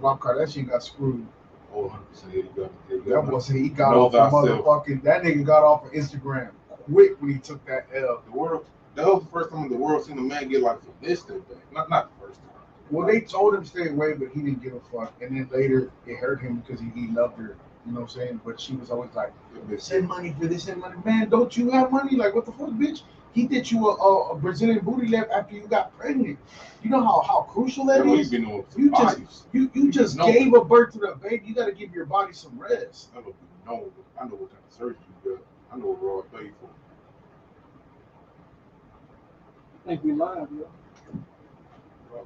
Bob Kardashian got screwed. Oh, 100%. He got That boy said he got know off of thyself. motherfucking. That nigga got off of Instagram quick when he took that L. The world. That was the first time the world seen a man get like some distance back. Not the first time. Well, they told him stay away, but he didn't give a fuck. And then later, it hurt him because he loved her. You know what I'm saying? But she was always like, send money for this, send money. Man, don't you have money? Like, what the fuck, bitch? He did you a Brazilian booty lift after you got pregnant. You know how crucial that That's what is? he been on some You just bodies. you just gave a birth to the baby. You got to give your body some rest. I don't know. I know what kind of surgery you got. I know what Raw paid for. I think we live, yo.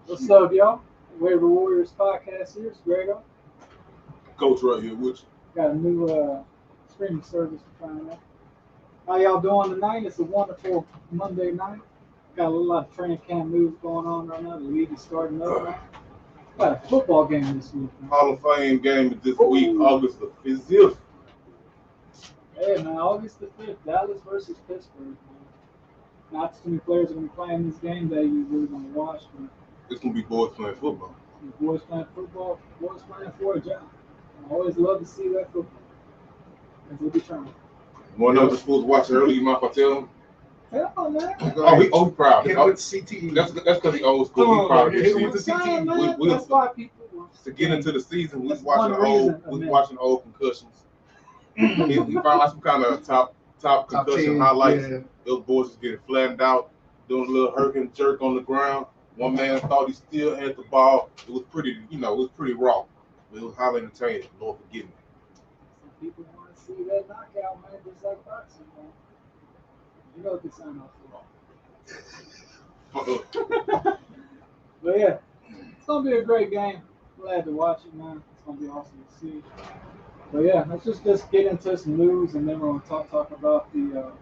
What's up, y'all? Waiver Warriors podcast here. It's Grego. Coach right here, which Got a new streaming service we're trying out. How y'all doing tonight? It's a wonderful Monday night. Got a lot of training camp news going on right now. The league is starting up. Got a football game this week. Man. Hall of Fame game is this week, August the 5th. Hey, man, August the 5th, Dallas versus Pittsburgh. Man. Not too many players are going to be playing this game that you really going to watch. But It's going to be boys playing football. boys playing football, boys playing for a job. I always love to see that football. As they be trying. One of the schools watch early, you mind if I tell him? Hell, man. He proud. Hit with CTE. That's because he old school. He proud of this hit with shit. the CTE. We- That's why people want To get into the season, we That's watching one reason, old concussions. he found out some kind of top concussion 10, highlights. yeah. Those boys was getting flattened out, doing a little hurricane jerk on the ground. One man thought he still had the ball. It was pretty, raw. But it was highly entertaining. Lord forgive me. Some people want to see that knockout, man, just like boxing, man. You know what they sign off for. But yeah, it's gonna be a great game. Glad to watch it, man. It's gonna be awesome to see. But yeah, let's just get into some news, and then we're gonna talk about the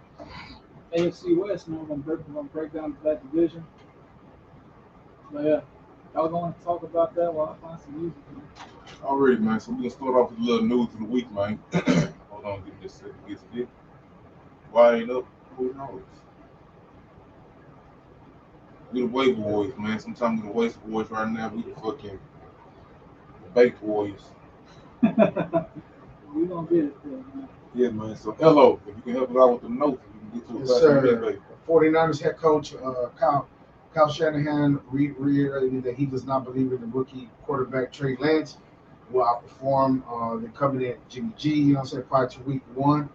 AFC West. Man, we're gonna break down that division. But yeah, y'all gonna talk about that while I find some music. Man. Alright, man. So we're gonna start off with a little news of the week, man. Hold on, give me just a second. Get to it. Why ain't up? Who knows? We the wave warriors, man. Sometimes we the waste warriors right now. We the fucking bait warriors. We gonna get it there, man. Yeah, man. So, hello. If you can help us out with the notes, you can get to Yes, a sir. 49ers head coach Kyle Shanahan reiterated that he does not believe in the rookie quarterback Trey Lance will outperform the covenant Jimmy G. You know what I'm saying, prior to week one.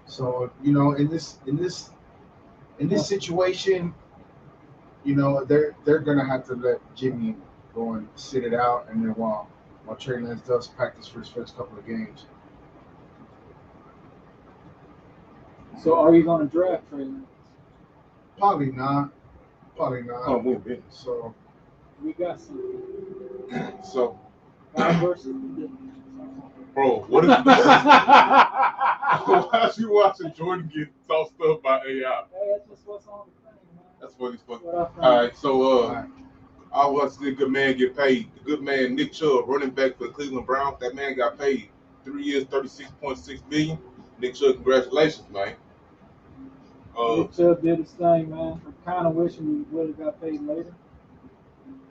So in this situation, they're gonna have to let Jimmy go and sit it out, and then while Trey Lance does practice for his first couple of games. So are you gonna draft Trey Lance? Probably not. Oh, we're in. So We got some So, God versus bro, what is why is you watching Jordan get tossed up by AI? Hey, that's just what's on the thing, man. That's what he's fucking. What I found. All right, so I watched the good man get paid. The good man Nick Chubb, running back for the Cleveland Browns. That man got paid 3 years, $36.6 million. Nick Chubb, congratulations, man. Nick Chubb did his thing, man. I'm kind of wishing he would have got paid later.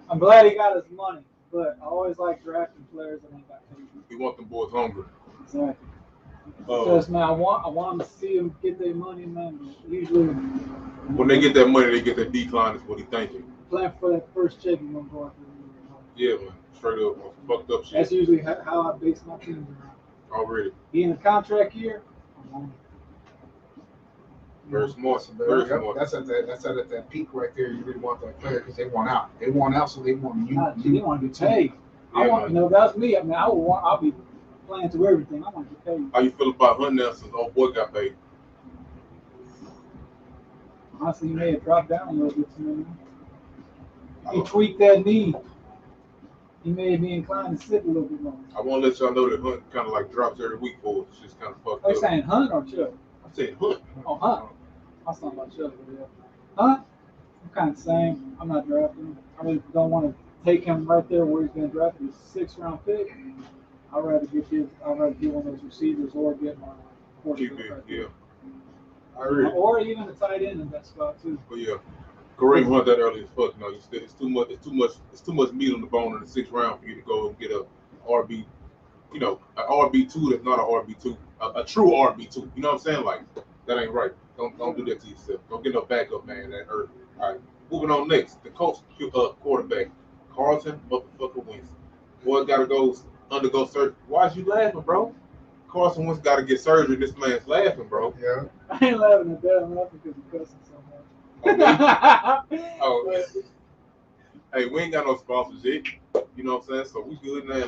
I'm glad he got his money, but I always like drafting players that ain't got paid. We want them boys hungry. Exactly. Because man, I want them to see them get their money, man. But usually, When they get that money, they get that decline. Is what he thinking. playing for that first check, you're gonna go out there. Yeah, man. Straight up, fucked up shit. That's usually how I base my teams around. Already. He in a contract year, I'm on it. Very smart. Yep, Very smart. that's at that peak right there. You really want that player because they want out. They want out, so they want you. They want to get paid. I Yeah, want, man. that's me. I mean, I'll be playing to everything. I want to get paid. How you feel about Hunt now since old boy got paid? Honestly, he may have dropped down a little bit to me. He tweaked that knee. He may be inclined to sit a little bit more. I want to let y'all know that Hunt kind of like drops every week for us. It's just kind of fucked Are you up. saying Hunt or Chubb? I'm saying Hunt. Oh, Hunt. I was talking about Chubb. Yeah. Hunt, I'm kind of the same. I'm not drafting him. I really don't want to take him right there where he's been drafted. He's a 6th-round pick. I'd rather get one of those receivers or get my quarterback. QB, Right yeah. there. I read it. Or even a tight end in that spot too. But yeah, Kareem Hunt that early as fuck. No, it's too much. It's too much meat on the bone in the 6th round for you to go and get a RB, an RB2 that's not a RB2, a true RB2. You know what I'm saying? Like that ain't right. Don't do that to yourself. Don't get no backup, man. That hurt. All right, moving on next. The Colts quarterback Carson motherfucker Wentz. Boy gotta undergo surgery. Why is you laughing, bro? Carson Wentz gotta get surgery. This man's laughing, bro. Yeah. I ain't laughing at that. I'm laughing because he's cussing so much. Oh, hey, we ain't got no sponsors yet. You know what I'm saying? So we good now.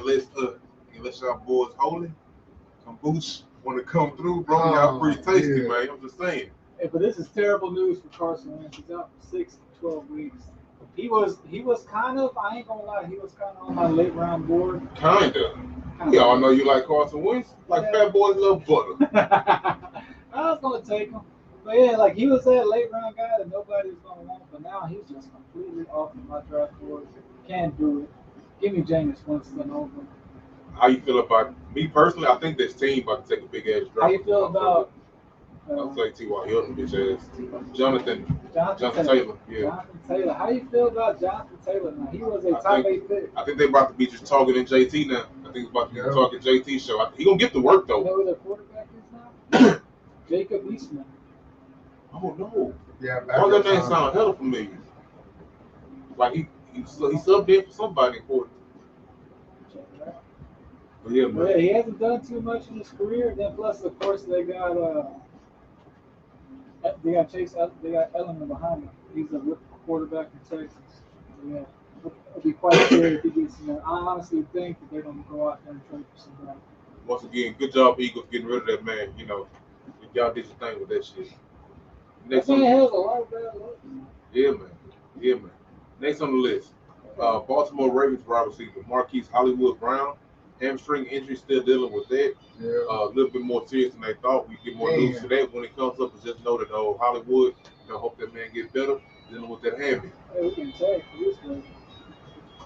Unless y'all boys holy, kombucha want to come through, bro. Y'all pretty tasty, yeah. man. I'm just saying. Hey, but this is terrible news for Carson Wentz. He's out for 6 to 12 weeks. He was kind of, I ain't gonna lie, he was kind of on my late round board. Kinda. We all know you like Carson Wentz, like fat boys love butter. I was gonna take him, but yeah, like he was that late round guy that nobody was gonna want. But now he's just completely off of my draft board. Can't do it. Give me Jameis Winston over. How you feel about me personally? I think this team about to take a big ass draft. How you feel about? I'll say T.Y. Hilton, bitch ass. Jonathan Taylor. Yeah. Jonathan Taylor. How you feel about Jonathan Taylor now? He was a top 8 pick. I think they're about to be just targeting JT now. I think it's about to be the target JT show. He gonna get the work though. You know who their quarterback is now? Jacob Eastman. Oh no. Yeah. Why that name sound hella familiar? Like he subbed in for somebody important. Check it out. But yeah, man. Yeah, he hasn't done too much in his career. Then plus, of course, they got Chase. They got Elliman behind him. He's a quarterback in Texas. Yeah, it'll be quite scary if he gets in there. I honestly think that they're going to go out there and trade for somebody. Once again, good job, Eagles, getting rid of that man. You know, y'all did your thing with that shit. Next that man has a lot of bad luck. Yeah, man. Next on the list, Baltimore Ravens wide receiver Marquise Hollywood Brown. Hamstring injury, still dealing with that. Yeah. A little bit more serious than they thought. We get more news to that when it comes up. It's just know that Hollywood. Hope that man get better. Dealing with that hammy. Hey, we can tag for this one.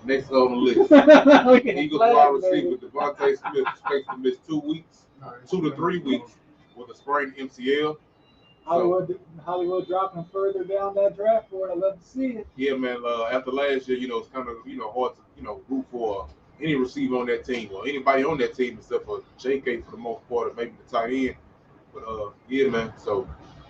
Next on the list, Eagles wide receiver Devontae Smith expects to miss 2 weeks, 2 to 3 weeks with a sprained MCL. Hollywood dropping further down that draft board. I love to see it. Yeah, man. After last year, it's kind of hard to root for any receiver on that team or anybody on that team except for JK for the most part, or maybe the tight end. But yeah, man. So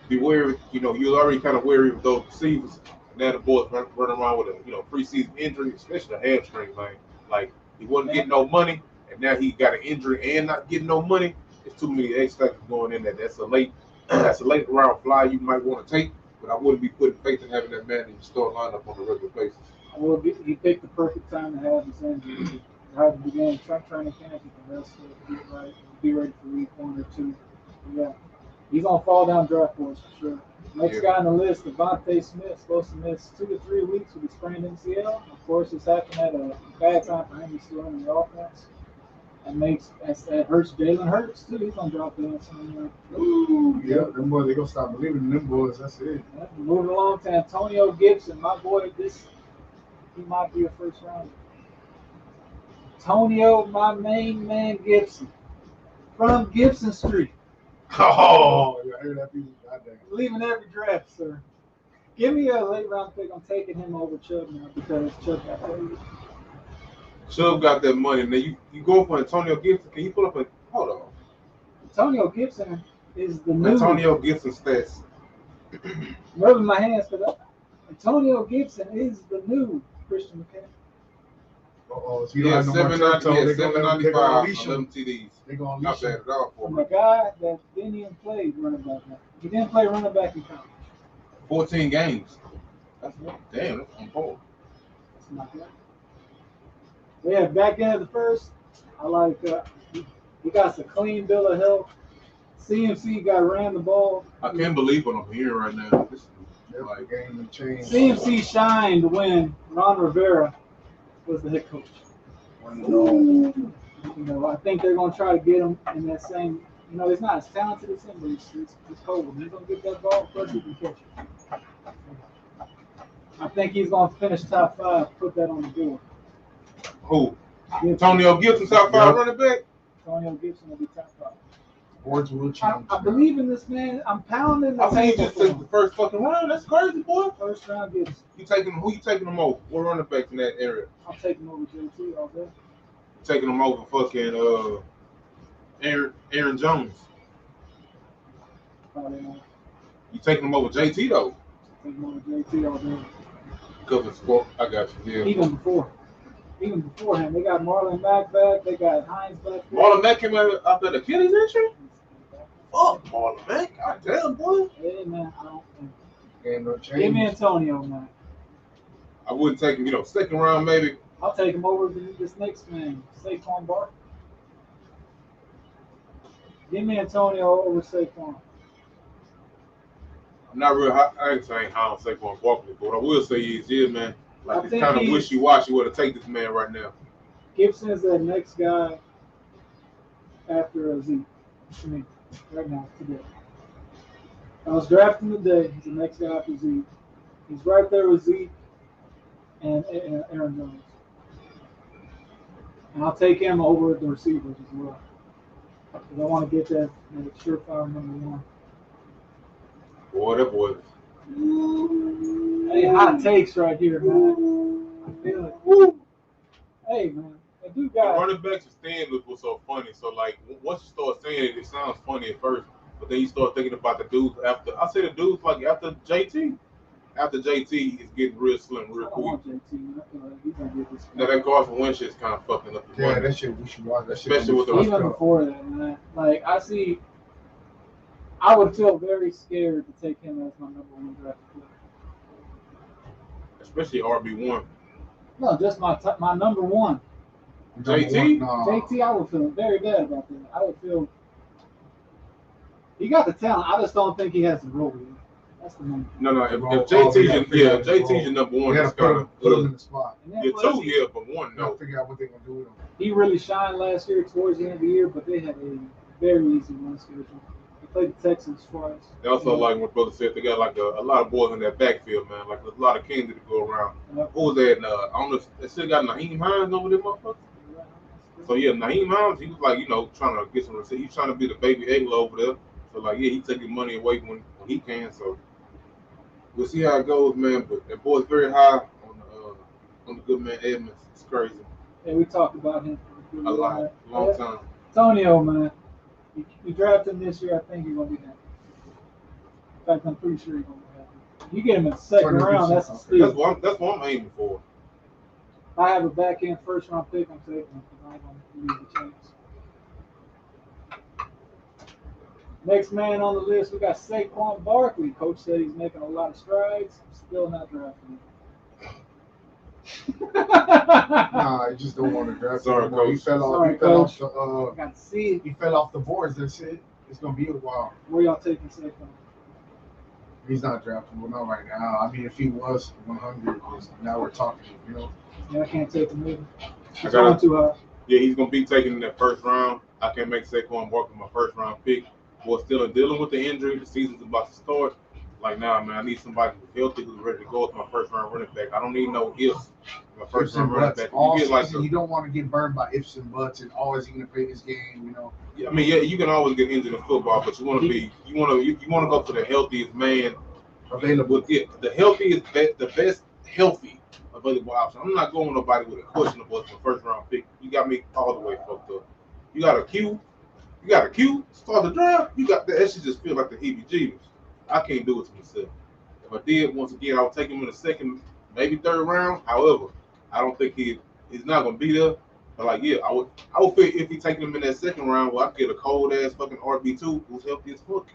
be wary. You're already kind of wary of those receivers. Now the boys running around with a preseason injury, especially a hamstring, man. Like he wasn't getting no money, and now he got an injury and not getting no money. There's too many X factors going in there. That's a late round fly you might want to take, but I wouldn't be putting faith in having that man in your start lineup on a regular basis. Well, he picked the perfect time to have his injury. Right at the beginning, training camp, he can rest it, be ready for week 1 or 2. Yeah, he's gonna fall down draft boards for sure. Next guy on the list, Devontae Smith, supposed to miss 2 to 3 weeks with a sprained MCL. Of course, it's happened at a bad time for him. He's still in the offense. That hurts Jalen Hurts too. He's gonna drop down somewhere. Yeah, them boys, they gonna stop believing in them boys. That's it. Yeah, moving along to Antonio Gibson, my boy. He might be a first rounder. Antonio, my main man Gibson, from Gibson Street. Oh, I heard that people. Goddamn. Leaving every draft, sir. Give me a late round pick. I'm taking him over Chubb now because Chubb got paid. Chubb got that money. Now you go for Antonio Gibson. Can you pull up hold on? Antonio Gibson is the new. Antonio Gibson stats. Rubbing my hands for that. Antonio Gibson is the new Christian McCaffrey. So yeah, 795, 11 TDs. They're going to not bad at all for him. From a guy that didn't even play running back now. He didn't play running back in college. 14 games. That's on board. That's not bad. Yeah, back into the first, I like he got a clean bill of health. CMC ran the ball. I can't believe what I'm hearing right now. This is like game and change. CMC shined when Ron Rivera was the head coach. I think they're going to try to get him in that same. He's not as talented as him, but he's cold. He's going to get that ball, plus he can catch it. I think he's going to finish top 5, put that on the board. Who? Antonio Gibson, top 5 running back? Antonio Gibson will be top 5. Boards will change. I believe in this man. I'm pounding the I think you just took the first fucking round. That's crazy, boy. First round Gibson. Who you taking him over? What running back in that area? I'm taking over JT all day. taking him over fucking Aaron Jones. Probably not. You taking him over JT though? Take him over JT all day. Because of sport. I got you. Yeah. Even beforehand, they got Marlon Mack back. They got Hines back. Marlon Mack came out after the Achilles injury. Fuck Marlon Mack. God damn, boy. Hey man, I don't think. Ain't no change. Give me Antonio, man. I wouldn't take him. Second round maybe. I'll take him over this next man, Saquon Barkley. Give me Antonio over Saquon. I'm not real. I ain't saying how I'm Saquon Barkley, but what I will say is, yeah, man. Like it's kind of wishy-washy where to take this man right now. Gibson is the next guy after Zeke. To me, right now, today. I was drafting today. He's the next guy after Zeke. He's right there with Zeke and Aaron Jones. And I'll take him over the receivers as well. Because I want to get that surefire number one. Boy, that boy. Hey, hot takes right here, man. I feel it. Woo. Hey, man. That dude got the running backs stand was so funny. So, like, once you start saying it, it sounds funny at first. But then you start thinking about the dudes after. I say the dudes like after JT. After JT is getting real slim real quick. I want JT, man. I feel like he's going to get this. Now, that Carson Wentz shit's kind of fucking up the money. That shit, we should watch that shit. Especially with the even before that, man. Like, I would feel very scared to take him as my number one draft player. Especially RB1. No, just my number one. JT? JT, I would feel very bad about that. I would feel he got the talent. I just don't think he has the role yet. That's the main thing. No. If JT's your number one, it's kind of put him in the spot. Yeah, two, yeah, but one, no. Figure out what they're gonna do with him. He really shined last year towards the end of the year, but they had a very easy run schedule. They played the Texans twice. They also, like my brother said, they got like a lot of boys in that backfield, man. Like a lot of candy to go around. Yep. Who was that? I don't know if they still got Naheem Hines over there, motherfucker. So yeah, Naheem Hines, he was like, trying to get some receipt. He's trying to be the baby Egler over there. So like, yeah, he taking money away when he can. So we'll see how it goes, man. But that boy's very high on the good man Edmonds. It's crazy. Yeah, we talked about him for a lot, long time. Antonio, man, you draft him this year. I think you're gonna be happy. In fact, I'm pretty sure you're gonna be happy. You get him in the second round, that's a steal. That's what I'm aiming for. If I have a back end first round pick, I'm taking him because I ain't gonna lose the chance. Next man on the list, we got Saquon Barkley. Coach said he's making a lot of strides. Still not drafting him. Nah, I just don't want to draft him. Sorry, Coach. He fell off the boards. That's it. It's gonna be a while. Where y'all taking Saquon? He's not draftable, not right now. I mean, if he was 100, now we're talking. Yeah, I can't take him either. He's going too high. Yeah, he's gonna be taken in that first round. I can't make Saquon Barkley my first round pick. Boy, still dealing with the injury. The season's about to start. Like, nah, man, I need somebody who's healthy, who's ready to go with my first round running back. I don't need no ifs. My first round running back. You don't want to get burned by ifs and buts and always going to play this game. Yeah, I mean, yeah, you can always get injured in football, but you want to go for the healthiest man available. The healthiest, the best healthy available option. I'm not going with nobody with a questionable first round pick. You got me all the way fucked up. You got a Q. Start the draft. You got that shit just feel like the heebie-jeebies. I can't do it to myself. If I did, once again, I would take him in the second, maybe third round. However, I don't think he's not gonna be there. But like, yeah, I would feel if he taking him in that second round, well, I could get a cold ass fucking RB2 who's healthy as fuck.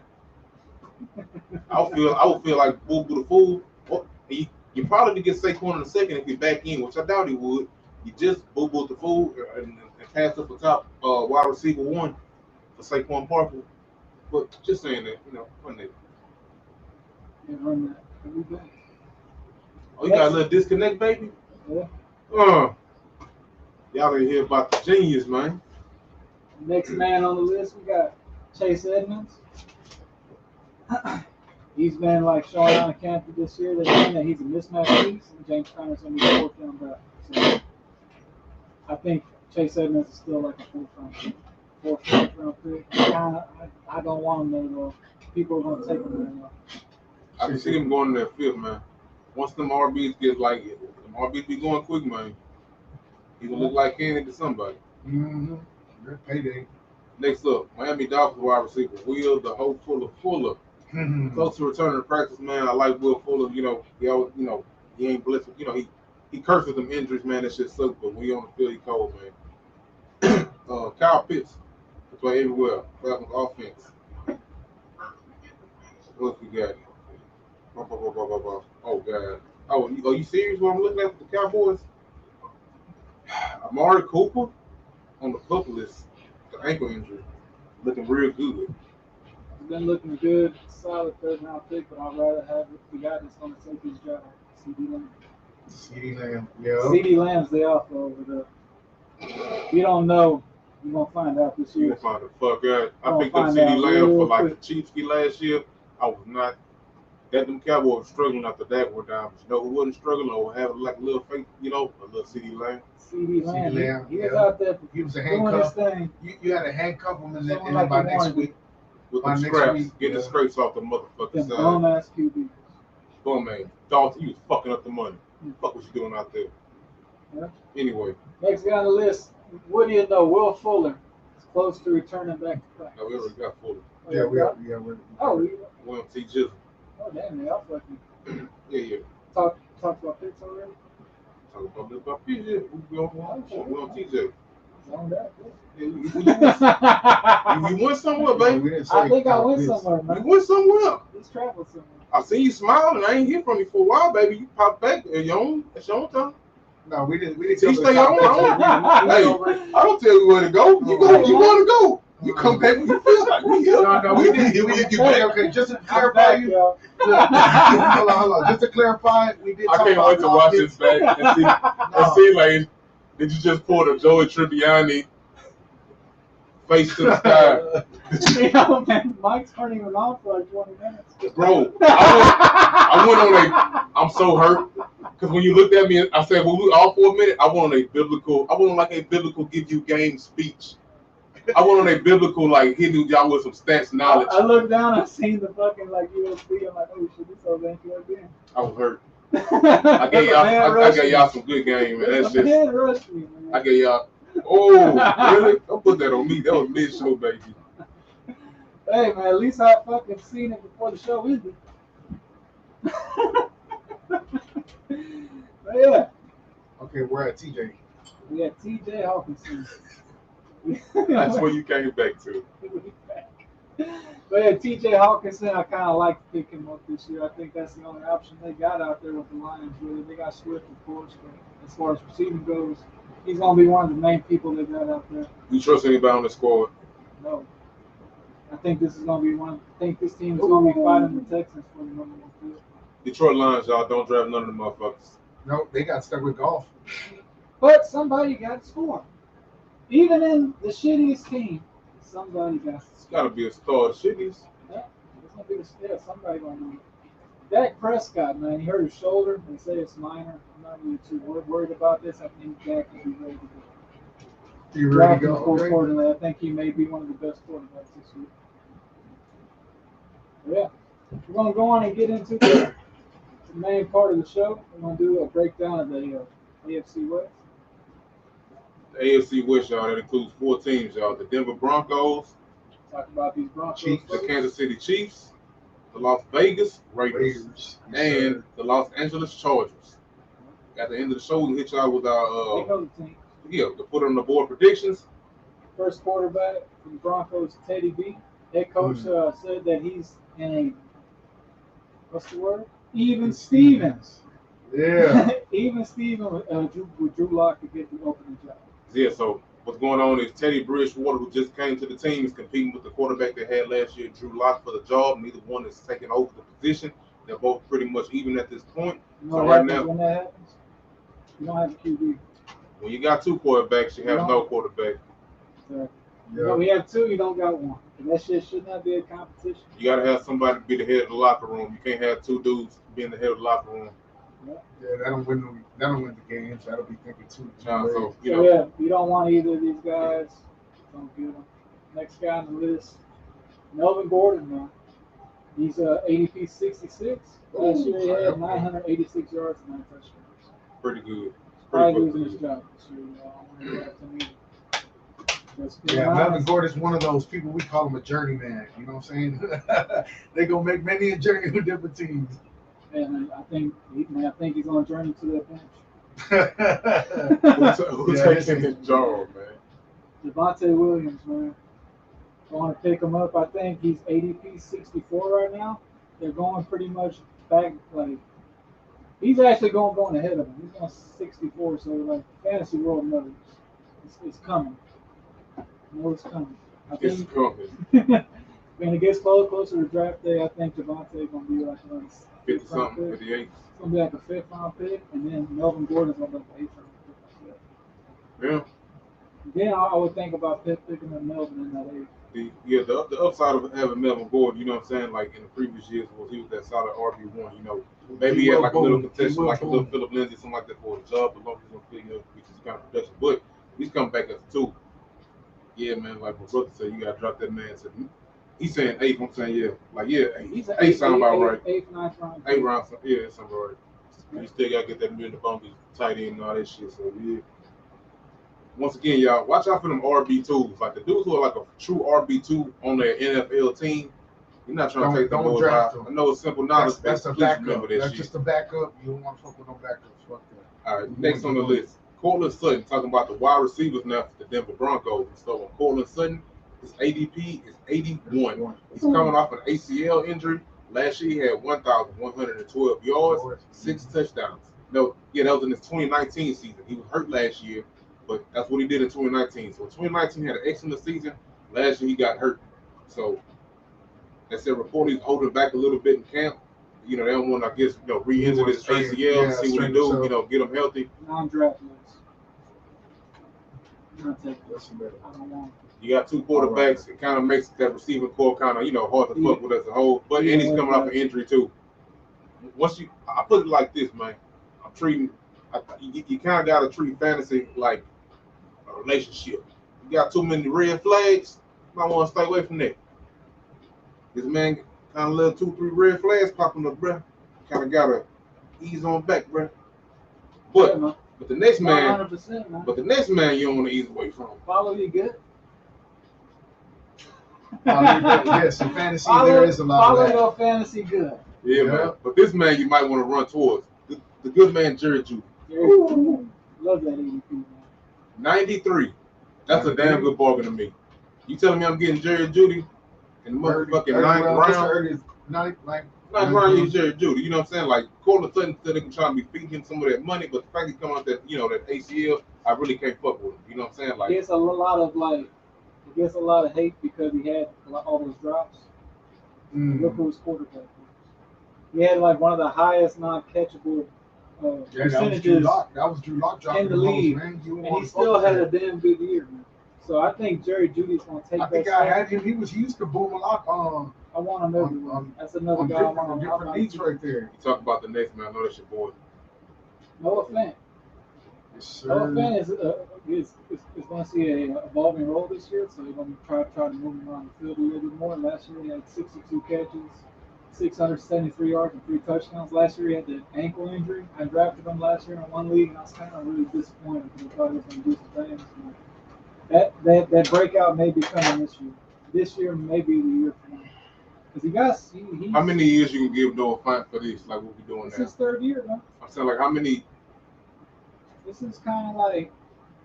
I would feel like Boo Boo the Fool. Well, you probably get Saquon in the second if you back in, which I doubt he would. You just Boo Boo the Fool and pass up the top wide receiver one for Saquon Barkley. But just saying that, one day. Yeah, run that. Every day. Oh, you got a little disconnect, baby? Yeah. Y'all didn't hear about the genius, man. Next man on the list, we got Chase Edmonds. He's been like showing on the camp this year. They're saying that he's a mismatch piece, and James Conner's going to be a fourth round back. So I think Chase Edmonds is still like a fourth round pick. I don't want him there, though. People are going to take him there now. I can see him going in that fifth, man. Once them RBs get like it, them RBs be going quick, man. He gonna look like candy to somebody. Mm-hmm. Good payday. Next up, Miami Dolphins wide receiver Will the Hope Fuller. Mhm. Close to returning to practice, man. I like Will Fuller. You know, he always, he ain't blessed. You know, he curses them injuries, man. That shit sucks. But when he on the field, he cold, man. Kyle Pitts can play everywhere. Falcons offense. What else we got? Oh God. Oh, are you serious? What I'm looking at with the Cowboys? Amari Cooper on the pup list, the ankle injury, looking real good. He's been looking good, solid third round pick, but I'd rather have the guy that's going to take his job, CD Lamb. CeeDee Lamb. Yeah. CD Lamb's the alpha over there. You don't know. You're going to find out this You year. gonna find the fuck out. I Gonna picked up find CD out Lamb for real like quick. the Chiefs last year. I was not. That them Cowboys were struggling after that went down. But you know who wasn't struggling or having like a little faith, a little CD Lamb. CD Lamb, Lamb, he was yeah. out there He was a doing his handcuff. thing. You had to handcuff him and then Someone like by he next wanted week. With By the next scraps, week, get the yeah. scrapes off the motherfucking Them side. bum ass QB. Boom, man. Dalton, you was fucking up the money. What was you doing out there? Yeah. Anyway, Next guy on the list, what do you know? Will Fuller is close to returning back to practice. no, we already got Fuller. Yeah, we're. Oh, We don't see Jizzle. damn, they all fucking Yeah. talked about picks already. Talking about PJ. We on TJ. On that, Yeah, you went somewhere, baby. We didn't say I think I Kyle went Pitts. somewhere, You man. went somewhere. He's traveled somewhere. I see you smiling. I ain't hear from you for a while, baby. You popped back. It's your own time. No, we didn't. See, cover stay the Kyle on. Pitts. We Hey, went over it. I don't tell you where to go. You want to go. You come back when you feel like we here. No, we didn't. We Okay, get back. okay, just to I'm clarify back, you. y'all. Hold on. Just to clarify, we did. I talk can't about wait to Kyle watch Pitts. this back and see like, did you just pull the Joey Tribbiani face to the sky? Man, Mike's turning even on for like 20 minutes. Bro, I went on a. I'm so hurt because when you looked at me, I said, "Well, we all for a minute." I went on like a biblical give you game speech. I went on a biblical like hitting y'all with some stats knowledge. I looked down, I seen the fucking like USB. I'm like, oh shit, this over there. I was hurt. I gave y'all some good game, man. That's just. Man rushed me, man. I gave y'all. Oh, really? Don't put that on me. That was mid-show, baby. Hey man, at least I fucking seen it before the show ended. But yeah, Okay, we're at TJ. we had TJ Hawkinson. That's what you came back to. But yeah, TJ Hawkinson, I kind of like to pick him up this year. I think that's the only option they got out there with the Lions. Really, they got Swift, of course, but as far as receiving goes, he's gonna be one of the main people they got out there. You trust anybody on the squad? No, I think this is gonna be one. I think this team is gonna be fighting the Texans for the number one pick. Detroit Lions, y'all don't draft none of the motherfuckers. No, they got stuck with golf. But somebody got to score. Even in the shittiest team, somebody got to It's score. got to be a star. Shitties. Yeah, it's gonna be somebody gonna do it. Dak Prescott, man, he hurt his shoulder. They say it's minor. I'm not really too worried about this. I think Dak will be ready to go. You ready to Drafting go? for Okay. quarterback, I think he may be one of the best quarterbacks this year. Yeah, we're gonna go on and get into the main part of the show. We're gonna do a breakdown of the AFC West. The AFC West, y'all, that includes 4 teams, y'all. The Denver Broncos, Talk about these Broncos. Chiefs, the folks. Kansas City Chiefs, the Las Vegas Raiders, Raiders. and the Los Angeles Chargers. At the end of the show, we'll hit y'all with They our, know the team. to put on the board predictions. First quarterback for the Broncos, Teddy B. Head coach said that he's in a, what's the word? Even Stevens. Yeah. Even Steven with Drew Lock to get the opening job. Yeah, so what's going on is Teddy Bridgewater, who just came to the team, is competing with the quarterback they had last year, Drew Lock, for the job. Neither one is taking over the position. They're both pretty much even at this point. You know So what right happens now, when that happens? You don't have a QB. when you got 2 quarterbacks, you have no quarterback. So, Yeah. we have 2, you don't got 1. And that shit should not be a competition. You got to have somebody be the head of the locker room. You can't have 2 dudes being the head of the locker room. Yeah, that'll win the games. That'll be thinking too. Nah, so, So yeah, you don't want either of these guys. Don't get them. Next guy on the list, Melvin Gordon, man. He's ADP 66. Last year he had 986 yards and 9 touchdowns. pretty good. Probably Pretty losing his good. job this year. I don't want to draft him either. Yeah, Melvin Gordon's one of those people. We call him a journeyman. You know what I'm saying? They gonna make many a journey with different teams. And I think he's on a journey to that bench. Who's taking his job, man? Javonte Williams, man. I want to pick him up. I think he's ADP 64 right now. They're going pretty much back, like, he's actually going ahead of him. He's going 64, so, like, fantasy world knows it's coming. I know it's coming. It's coming. When it gets closer to draft day, I think Javonte going to be like a 50-something, 58. It's going to be like a 5th round pick, and then Melvin Gordon's going to be like an 8th round pick. Yeah. Then I would think about picking up Melvin in that 8th. The upside of having Melvin Gordon, you know what I'm saying, like in the previous years, was he was that solid RB1, you know. Maybe he had like a little contention, like a little Philip Lindsay, something like that for a job, but long as he's going to fit, you know, which is kind of production. But he's coming back as a 2. Yeah, man, like my brother said, you got to drop that man. So he's saying 8th, I'm saying, yeah. Like, yeah, 8 sound about right. 8th, 9th round. 8 rounds, yeah, that sounds about right. You still got to get that in the bump, tight end and all that shit, so yeah. Once again, y'all, watch out for them RB2s. Like the dudes who are like a true RB2 on their NFL team, you're not trying to take them boys out. I know it's simple knowledge. That's a backup. That's just a backup. You don't want to fuck with no backups. Fuck that. All right, next on the list, Cortland Sutton, talking about the wide receivers now for the Denver Broncos. So Cortland Sutton, his ADP is 81. He's coming off an ACL injury. Last year he had 1,112 yards, 6 touchdowns. No, yeah, that was in his 2019 season. He was hurt last year. But that's what he did in 2019. So 2019 had an excellent season. Last year he got hurt. So they said reportedly he's holding back a little bit in camp. You know, they don't want to, I guess, you know, re-injure his ACL, see what he do, you know, get him healthy. Non-draft list. I don't want. You got 2 quarterbacks. It kind of makes that receiving core kind of, you know, hard to fuck with as a whole. But and he's coming off an injury too. I put it like this, man. I'm treating. You kind of got to treat fantasy like a relationship. You got too many red flags, you might want to stay away from that. This man kind of let 2-3 red flags popping up, bruh. Kind of got to ease on back, bruh. But the next man, you don't want to ease away from. Follow you good. Yes, in fantasy there is a lot of that. Follow your fantasy good. Yeah, man. But this man you might want to run towards. The good man, Jerry Judy. Love that ADP, man. 93. That's a damn good bargain to me. You telling me I'm getting Jerry Judy in the motherfucking 9th round? 9th round, you Jerry Judy. You know what I'm saying? Like, Cortland Sutton said they can try to be feeding him some of that money, but the fact he's coming out that, you know, that ACL, I really can't fuck with him. You know what I'm saying? Like, he gets a lot of hate because he had all those drops. Look who his quarterback was. He had like one of the highest non-catchable percentages that was Drew Lock in the league, and he still had a damn good year, man. So I think Jerry Judy's going to take that. I think I had him. He used to boom a lot. I want him everywhere. That's another guy on different leagues right there. You talk about the next man. I know that's your boy. Noah Fant. Yes, sir. Noah Fant is going to see an evolving role this year, so they're going to try to move him around the field a little bit more. Last year he had 62 catches, 673 yards, and 3 touchdowns. Last year he had the ankle injury. I drafted him last year in one league, and I was kind of really disappointed because I thought he was going to do some things. That breakout may be coming this year. This year may be the year for him. Because how many years you can give Noah Fant for this? Like what we doing now? This is 3rd year, man. I'm saying like how many? This is kind of like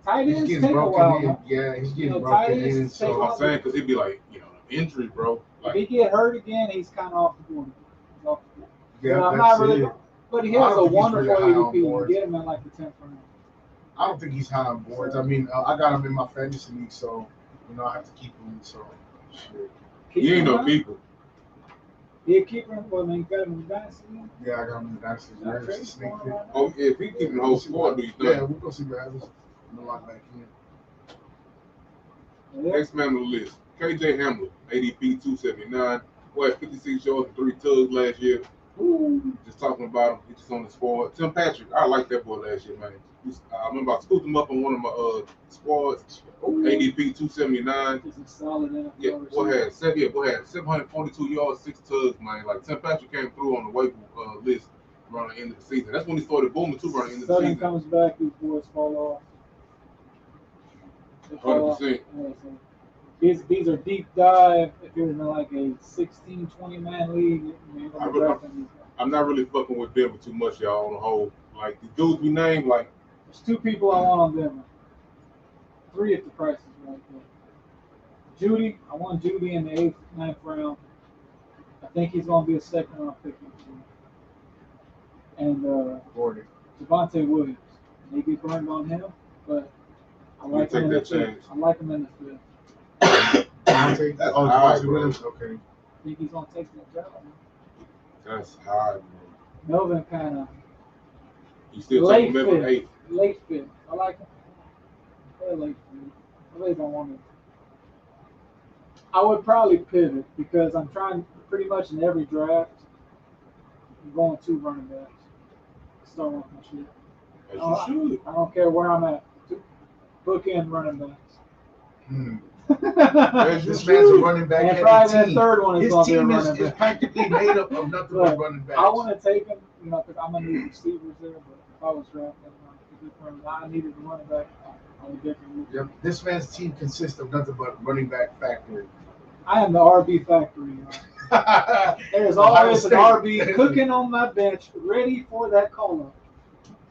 tight ends take a while. Man. Yeah, he's getting broken in. So I'm saying because he'd be like, you know, injury, bro. Like, if he get hurt again, he's kind of off the board. Yeah, I'm not really. But he has a wonderful ADP. You get him in like the 10th round. I don't think he's high on boards. I mean, I got him in my fantasy league, so you know I have to keep him. So shit. You ain't no keeper. Yeah, keeper. Well, man, you got him in the dynasty. Yeah, I got him in the dynasty. Oh, yeah, if he keeping the whole squad, do you think? Yeah, we'll go see what happens. No lock back in. Next man on the list, KJ Hamler, ADP 279. Boy, 56 yards and 3 tugs last year. Just talking about him, he's just on the squad. Tim Patrick, I like that boy last year, man. I remember I scooped him up on one of my squads. ADP 279. Yeah, boy had 742 yards, 6 tugs, man. Like Tim Patrick came through on the waiver list around the end of the season. That's when he started booming too, around the end of the season. Comes back, these boys fall off. 100%. Yeah, so these are deep dive. If you're in like a 16, 20-man league, you're gonna be drafting these guys. I'm not really fucking with Denver too much, y'all, on the whole. Like, the dudes we named, like... There's 2 people I want on Denver. 3 if the price is right. Judy, I want Judy in the 8th, 9th round. I think he's going to be a second-round pick next year. And Javonte Williams. Maybe burned on him, but I like him in the 5th. I like him in the 5th. Javonte Williams, okay. I think he's going to take that job. That's hard, man. Melvin kind of... You still take him in 8th? Late 5th. I like him. Late 5th. I really don't want to... I would probably pivot because I'm trying pretty much in every draft. I'm going 2 running backs. Start off my shit. As you should. I don't care where I'm at. 2 bookend running backs. This man's a running back. And probably that third one is going to be a running back. His team is practically made up of nothing but running backs. I want to take him, because I'm going to need receivers there. But if I was drafting, I needed a running back. I would definitely. Yep. This man's team consists of nothing but running back factory. I am the RB factory. There's always an RB cooking on my bench, ready for that call-up.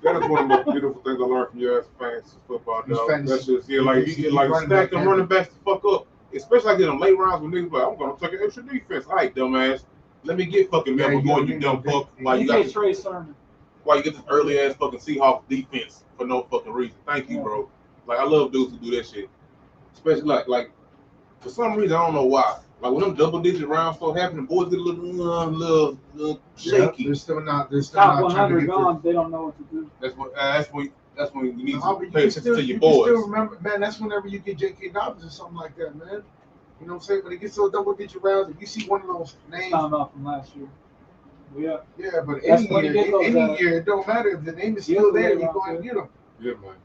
That is one of the most beautiful things I learned from your ass fantasy football, dog. That's just, like, you get, like, stack them running backs the fuck up. Especially like in the late rounds when niggas like, I'm going to take an extra defense. All right, dumbass. Let me get fucking Melvin Gordon, you dumb fuck. Like, you got Trey Sermon. Why you get this early-ass fucking Seahawks defense for no fucking reason. Thank you, bro. Like, I love dudes who do that shit. Especially, like for some reason, I don't know why. Like, when them double-digit rounds start happening, boys get a little shaky. They're still not. Top 100 gone. They don't know what to do. That's when you need to pay attention to your boys. Still remember, man. That's whenever you get J.K. Dobbins or something like that, man. You know what I'm saying? When it gets to a double-digit rounds, if you see one of those names, found out from last year. Yeah, but any year, it don't matter if the name is still there. You go and get them. Yeah, man.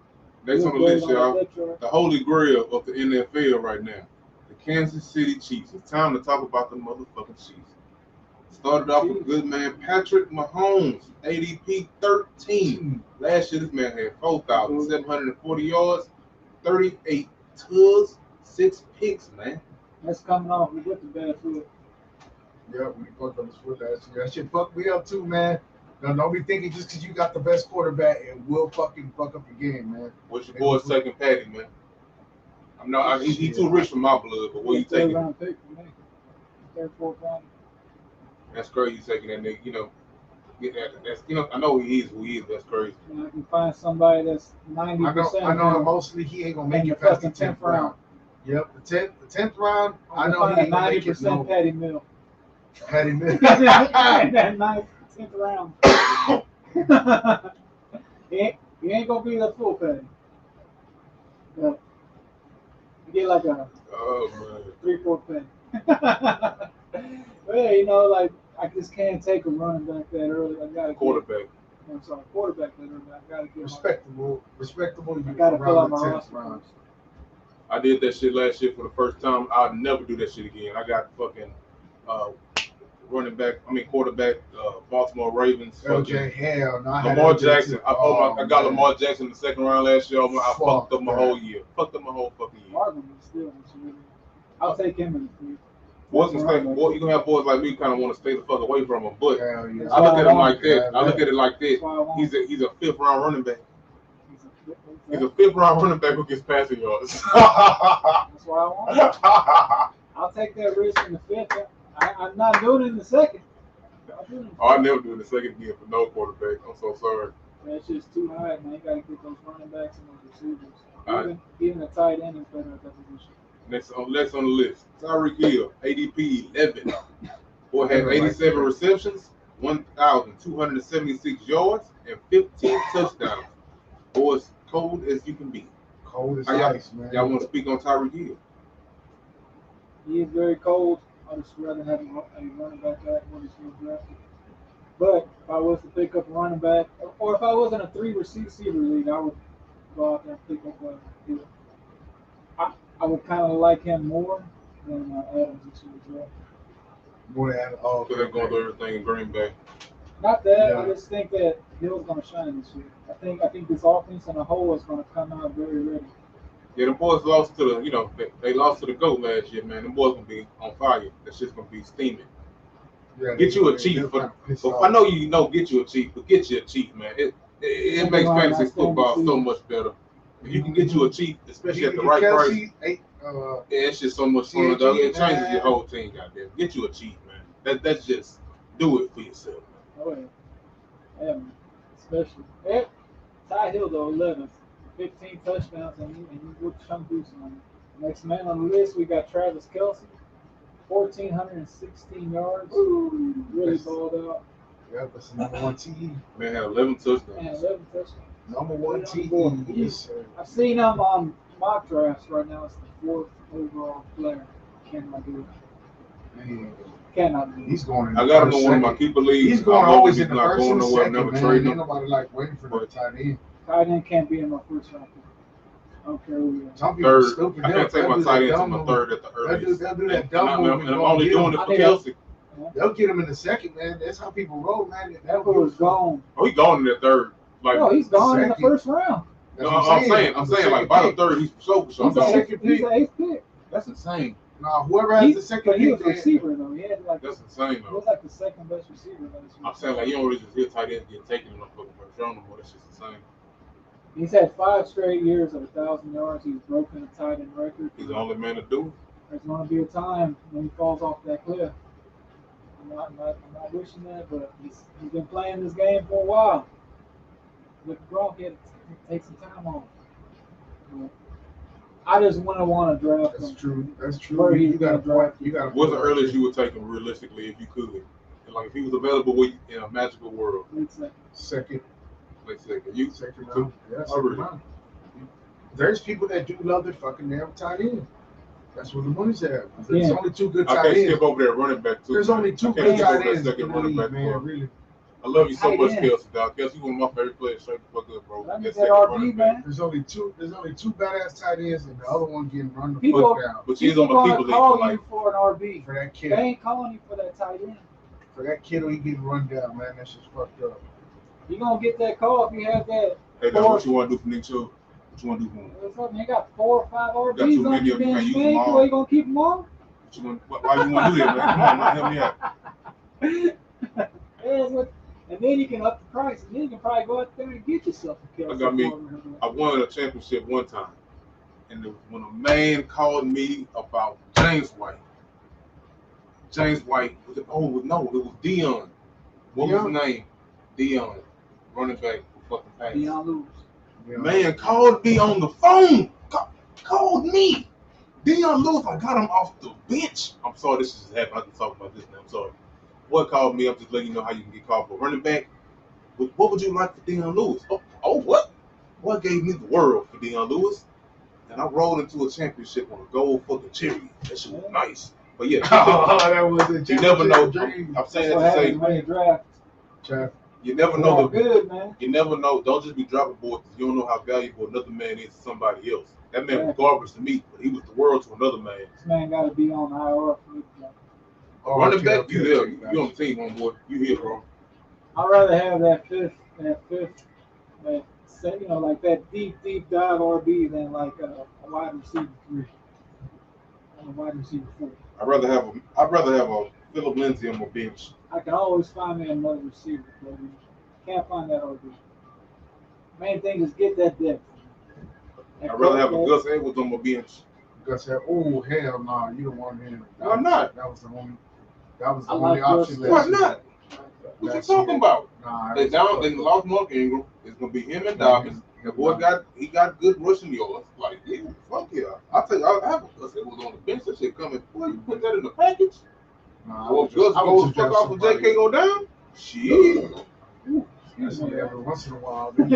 Next on the list, y'all, the holy grail of the NFL right now, the Kansas City Chiefs. It's time to talk about the motherfucking Chiefs. Started off with good man Patrick Mahomes, ADP 13. Last year, this man had 4,740 yards, 38 tugs, 6 picks, man. That's coming off. We get the bad foot. Yeah, we fucked up his foot last year. That shit fucked me up too, man. Now, don't be thinking just because you got the best quarterback, it will fucking fuck up your game, man. What's your boy's second patty, man? I'm not. He's too rich for my blood, but what you taking? Third, fourth round. That's crazy. You taking that nigga, That's I know he is who he is. That's crazy. I can find somebody that's 90%. I know mostly he ain't gonna make it past the 10th round. Yep, the 10th round. I know he ain't gonna make it. 90% Patty Mill. Patty Mill. That 9th, 10th round. he ain't gonna be the full Patty. But you get like a 3/4 Patty. But yeah, like I just can't take a running back that early. I gotta quarterback. Quarterback that early. I gotta get respectable. I gotta fill out my roster. I did that shit last year for the first time. I'll never do that shit again. I got fucking quarterback, Baltimore Ravens. LJ, hell no. Lamar Jackson. I got Lamar Jackson in the second round last year. I fucked up my whole year. Fucked up my whole fucking year. I'll take him in the 3. Boys you gonna have boys like me kind of want to stay the fuck away from him, but I look at him like that. I look at it like this. He's a 5th round running back. He's a 5th round running back who gets passing yards. That's why I want. I'll take that risk in the 5th. I'm not doing it in the 2nd. I never do it in the 2nd again for no quarterback. I'm so sorry. That's just too high, man. You gotta get those running backs and those receivers. Even a tight end is better at that position. Next on the list, Tyreek Hill, ADP 11. Boy had 87 receptions, 1,276 yards, and 15 touchdowns. Boy, as cold as you can be. Cold as ice, man. Y'all want to speak on Tyreek Hill? He is very cold. I'd just rather have a running back at what he's still drafted. But if I was to pick up a running back, or if I was in a 3 receiver league, I would go out there and pick up a Hill. I would kind of like him more than Adams this year as well. More than Adams. Oh, so they're going through everything in Green Bay. Not that. Yeah. I just think that Hill's going to shine this year. I think this offense in a whole is going to come out very ready. Yeah, the boys lost to the, they lost to the GOAT last year, man. Them boys gonna be on fire. That shit's gonna be steaming. Yeah, Get you a chief. I know you know, get you a chief, but get you a chief, man. It makes fantasy football so much better. If you can get you a chief, especially at the right price, it's just so much fun. It changes your whole team, goddamn. Get you a chief, man. That's just do it for yourself, man. Oh yeah, yeah, man. Especially Ty Hill though, 11, 15 touchdowns, and you would chunk boost on it. Next man on the list, we got Travis Kelce, 1,416 yards. Ooh, really balled out. Yeah, that's the number one TE. Man had 11 touchdowns. And 11 touchdowns. Number one TE. I've seen him on mock drafts right now. It's the 4th overall player. Cannot do it. Man. Cannot do it. He's going in I got him on one of my keeper leagues. He's going always in the not first going and nowhere, second, never man. trading Ain't him. nobody like waiting for the tight end. Tight end can't be in my first round. I don't care who you are. Some people are stupid. I can't take my tight end to my third at the earliest. They'll do that dumb move. And I'm only doing it for Kelce. They'll get him in the second, man. That's how people roll, man. That was gone. Oh, he gone in the third. Like, no, he's gone in the first round. No, I'm saying like by the third, he's so He's the eighth pick. That's insane. No, whoever has the second pick, he was a receiver though. He had like that's insane though. He was like the second best receiver. I'm saying like you don't really just hear tight ends get taken in the fucking first round no more. That's just insane. He's had 5 straight years of 1,000 yards. He's broken a tight end record. He's the only man to do it. There's going to be a time when he falls off that cliff. I'm not wishing that, but he's been playing this game for a while. With Gronk, he had to take some time off. But I just wouldn't want to draft him. That's true. That's true. Where You got to draft. What's the earliest you would take him realistically if you could? And like if he was available in a magical world. Second. Late second. You second too? round. Yeah, second round. There's people that do love their fucking damn tight end. That's what the money's at. There's only 2 good tight ends. I can't skip over there running back too. There's only 2 good tight ends in the league, man. Really. I love you so much, Kelce, dog. Kelce, you one of my favorite players. Straight the fuck up, bro. That's RB, man. There's only two badass tight ends, and the other one getting run the fuck down. But she's on my people league call you for an RB. For that kid. They ain't calling you for that tight end. For that kid, he getting run down, man. That's just fucked up. You gonna get that call if you have that. Hey, now, what you want to do for Nick Chubb? What you want to do for him? You got 4 or 5 RBs on your bench, man. You gonna keep them on? Why you want to do that, man? Come on, man. Help me out. And then you can up the price, and then you can probably go out there and get yourself a Kelce. I won a championship one time, and when a man called me about James White. James White was it was Dion. What was his name? Dion, running back for fucking Packers. Dion Lewis. Man called me on the phone. Called me. Dion Lewis, I got him off the bench. I'm sorry this just happened. I can talk about this now. I'm sorry. What called me? I'm just letting you know how you can get called for running back. What would you like for Dion Lewis? Oh, what? What gave me the world for Dion Lewis? And I rolled into a championship on a gold fucking cherry. That shit was nice. But yeah, that was a you never know. I'm saying that to say, draft. You never know. Good, man. You never know. Don't just be dropping boards. You don't know how valuable another man is to somebody else. That man was garbage to me, but he was the world to another man. This man got to be on IR for me. Running back, you there. You on the team, homeboy. You here, bro. I'd rather have that fifth, like that deep dive RB than like a wide receiver 3 and a wide receiver 4. I'd rather have a Phillip Lindsay on my bench. I can always find me another receiver, but can't find that RB. Main thing is get that depth. I'd rather have a Gus Edwards on my bench. Gus said, "Oh hell no, nah, you don't want him." Why not? That was the only option. Why not? What you talking about? Nah, they lost Mark Ingram. It's gonna be him and Dobbins. The boy got good rushing yards. Like, yeah, fuck yeah. I'll have a Gus Edwards on the bench. That shit coming. Boy, you put that in the package. Nah, Gus goes fuck off when JK go down. Shit. Every once in a while. That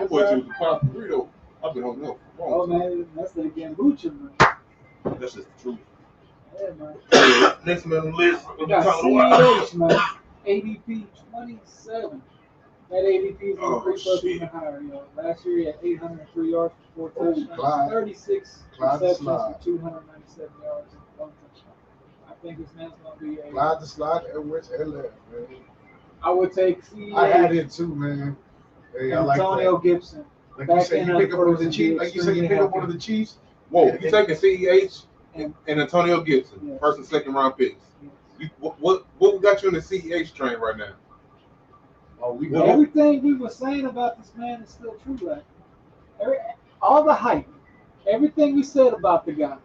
boy was a pop burrito. I've been on that. Oh man, that's the kombucha, man. That's just the truth. Yeah, man. Next man on the list. We got CEH, man. ADP 27. That ADP is going to creep up even higher. Last year he had 803 yards for 4 touchdowns, 36 receptions for 297 yards and 1 touchdown. I think this man's going to be a slide Edwards LF, man. I would take CEH. I had it too, man. Hey, Antonio Gibson. Like you said, you pick up one of the Chiefs. Like you said, you pick up one of the Chiefs. Whoa, you taking CEH and Antonio Gibson, Yes. first and second round picks. Yes. You, what got you in the CEH train right now? Oh, we Well, Everything we were saying about this man is still true. Like all the hype, everything we said about the guy,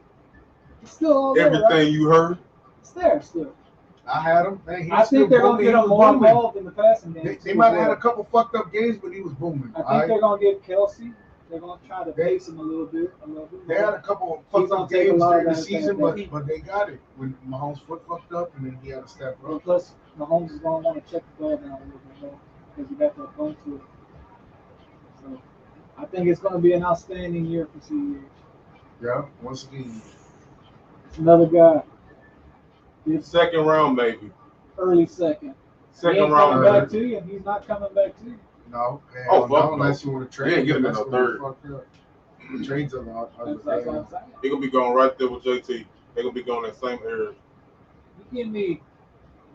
it's still all there. Everything Right? you heard. It's there still. I had him. Man, I think they're gonna get him more involved in the passing game. They might have had a couple fucked up games, but he was booming. I think they're gonna get Kelsey. They're gonna try to pace him a little bit. They had a couple fucked up games during the season, but they got it when Mahomes' foot fucked up, and then he had to step up. And plus, Mahomes is gonna want to check the ball down a little bit more because he got that bone to it. So I think it's gonna be an outstanding year for CEH. Yeah, once again. It's another guy. It's Second round, maybe. early second. He Second ain't round. coming back to you, and he's not coming back to you. No. Oh, fuck no, no. unless you want to trade. Yeah, get him in that's a when third. you fucked up. The trades are not. That's what I'm saying. He gonna be going right there with JT. They gonna be going that same area. You give me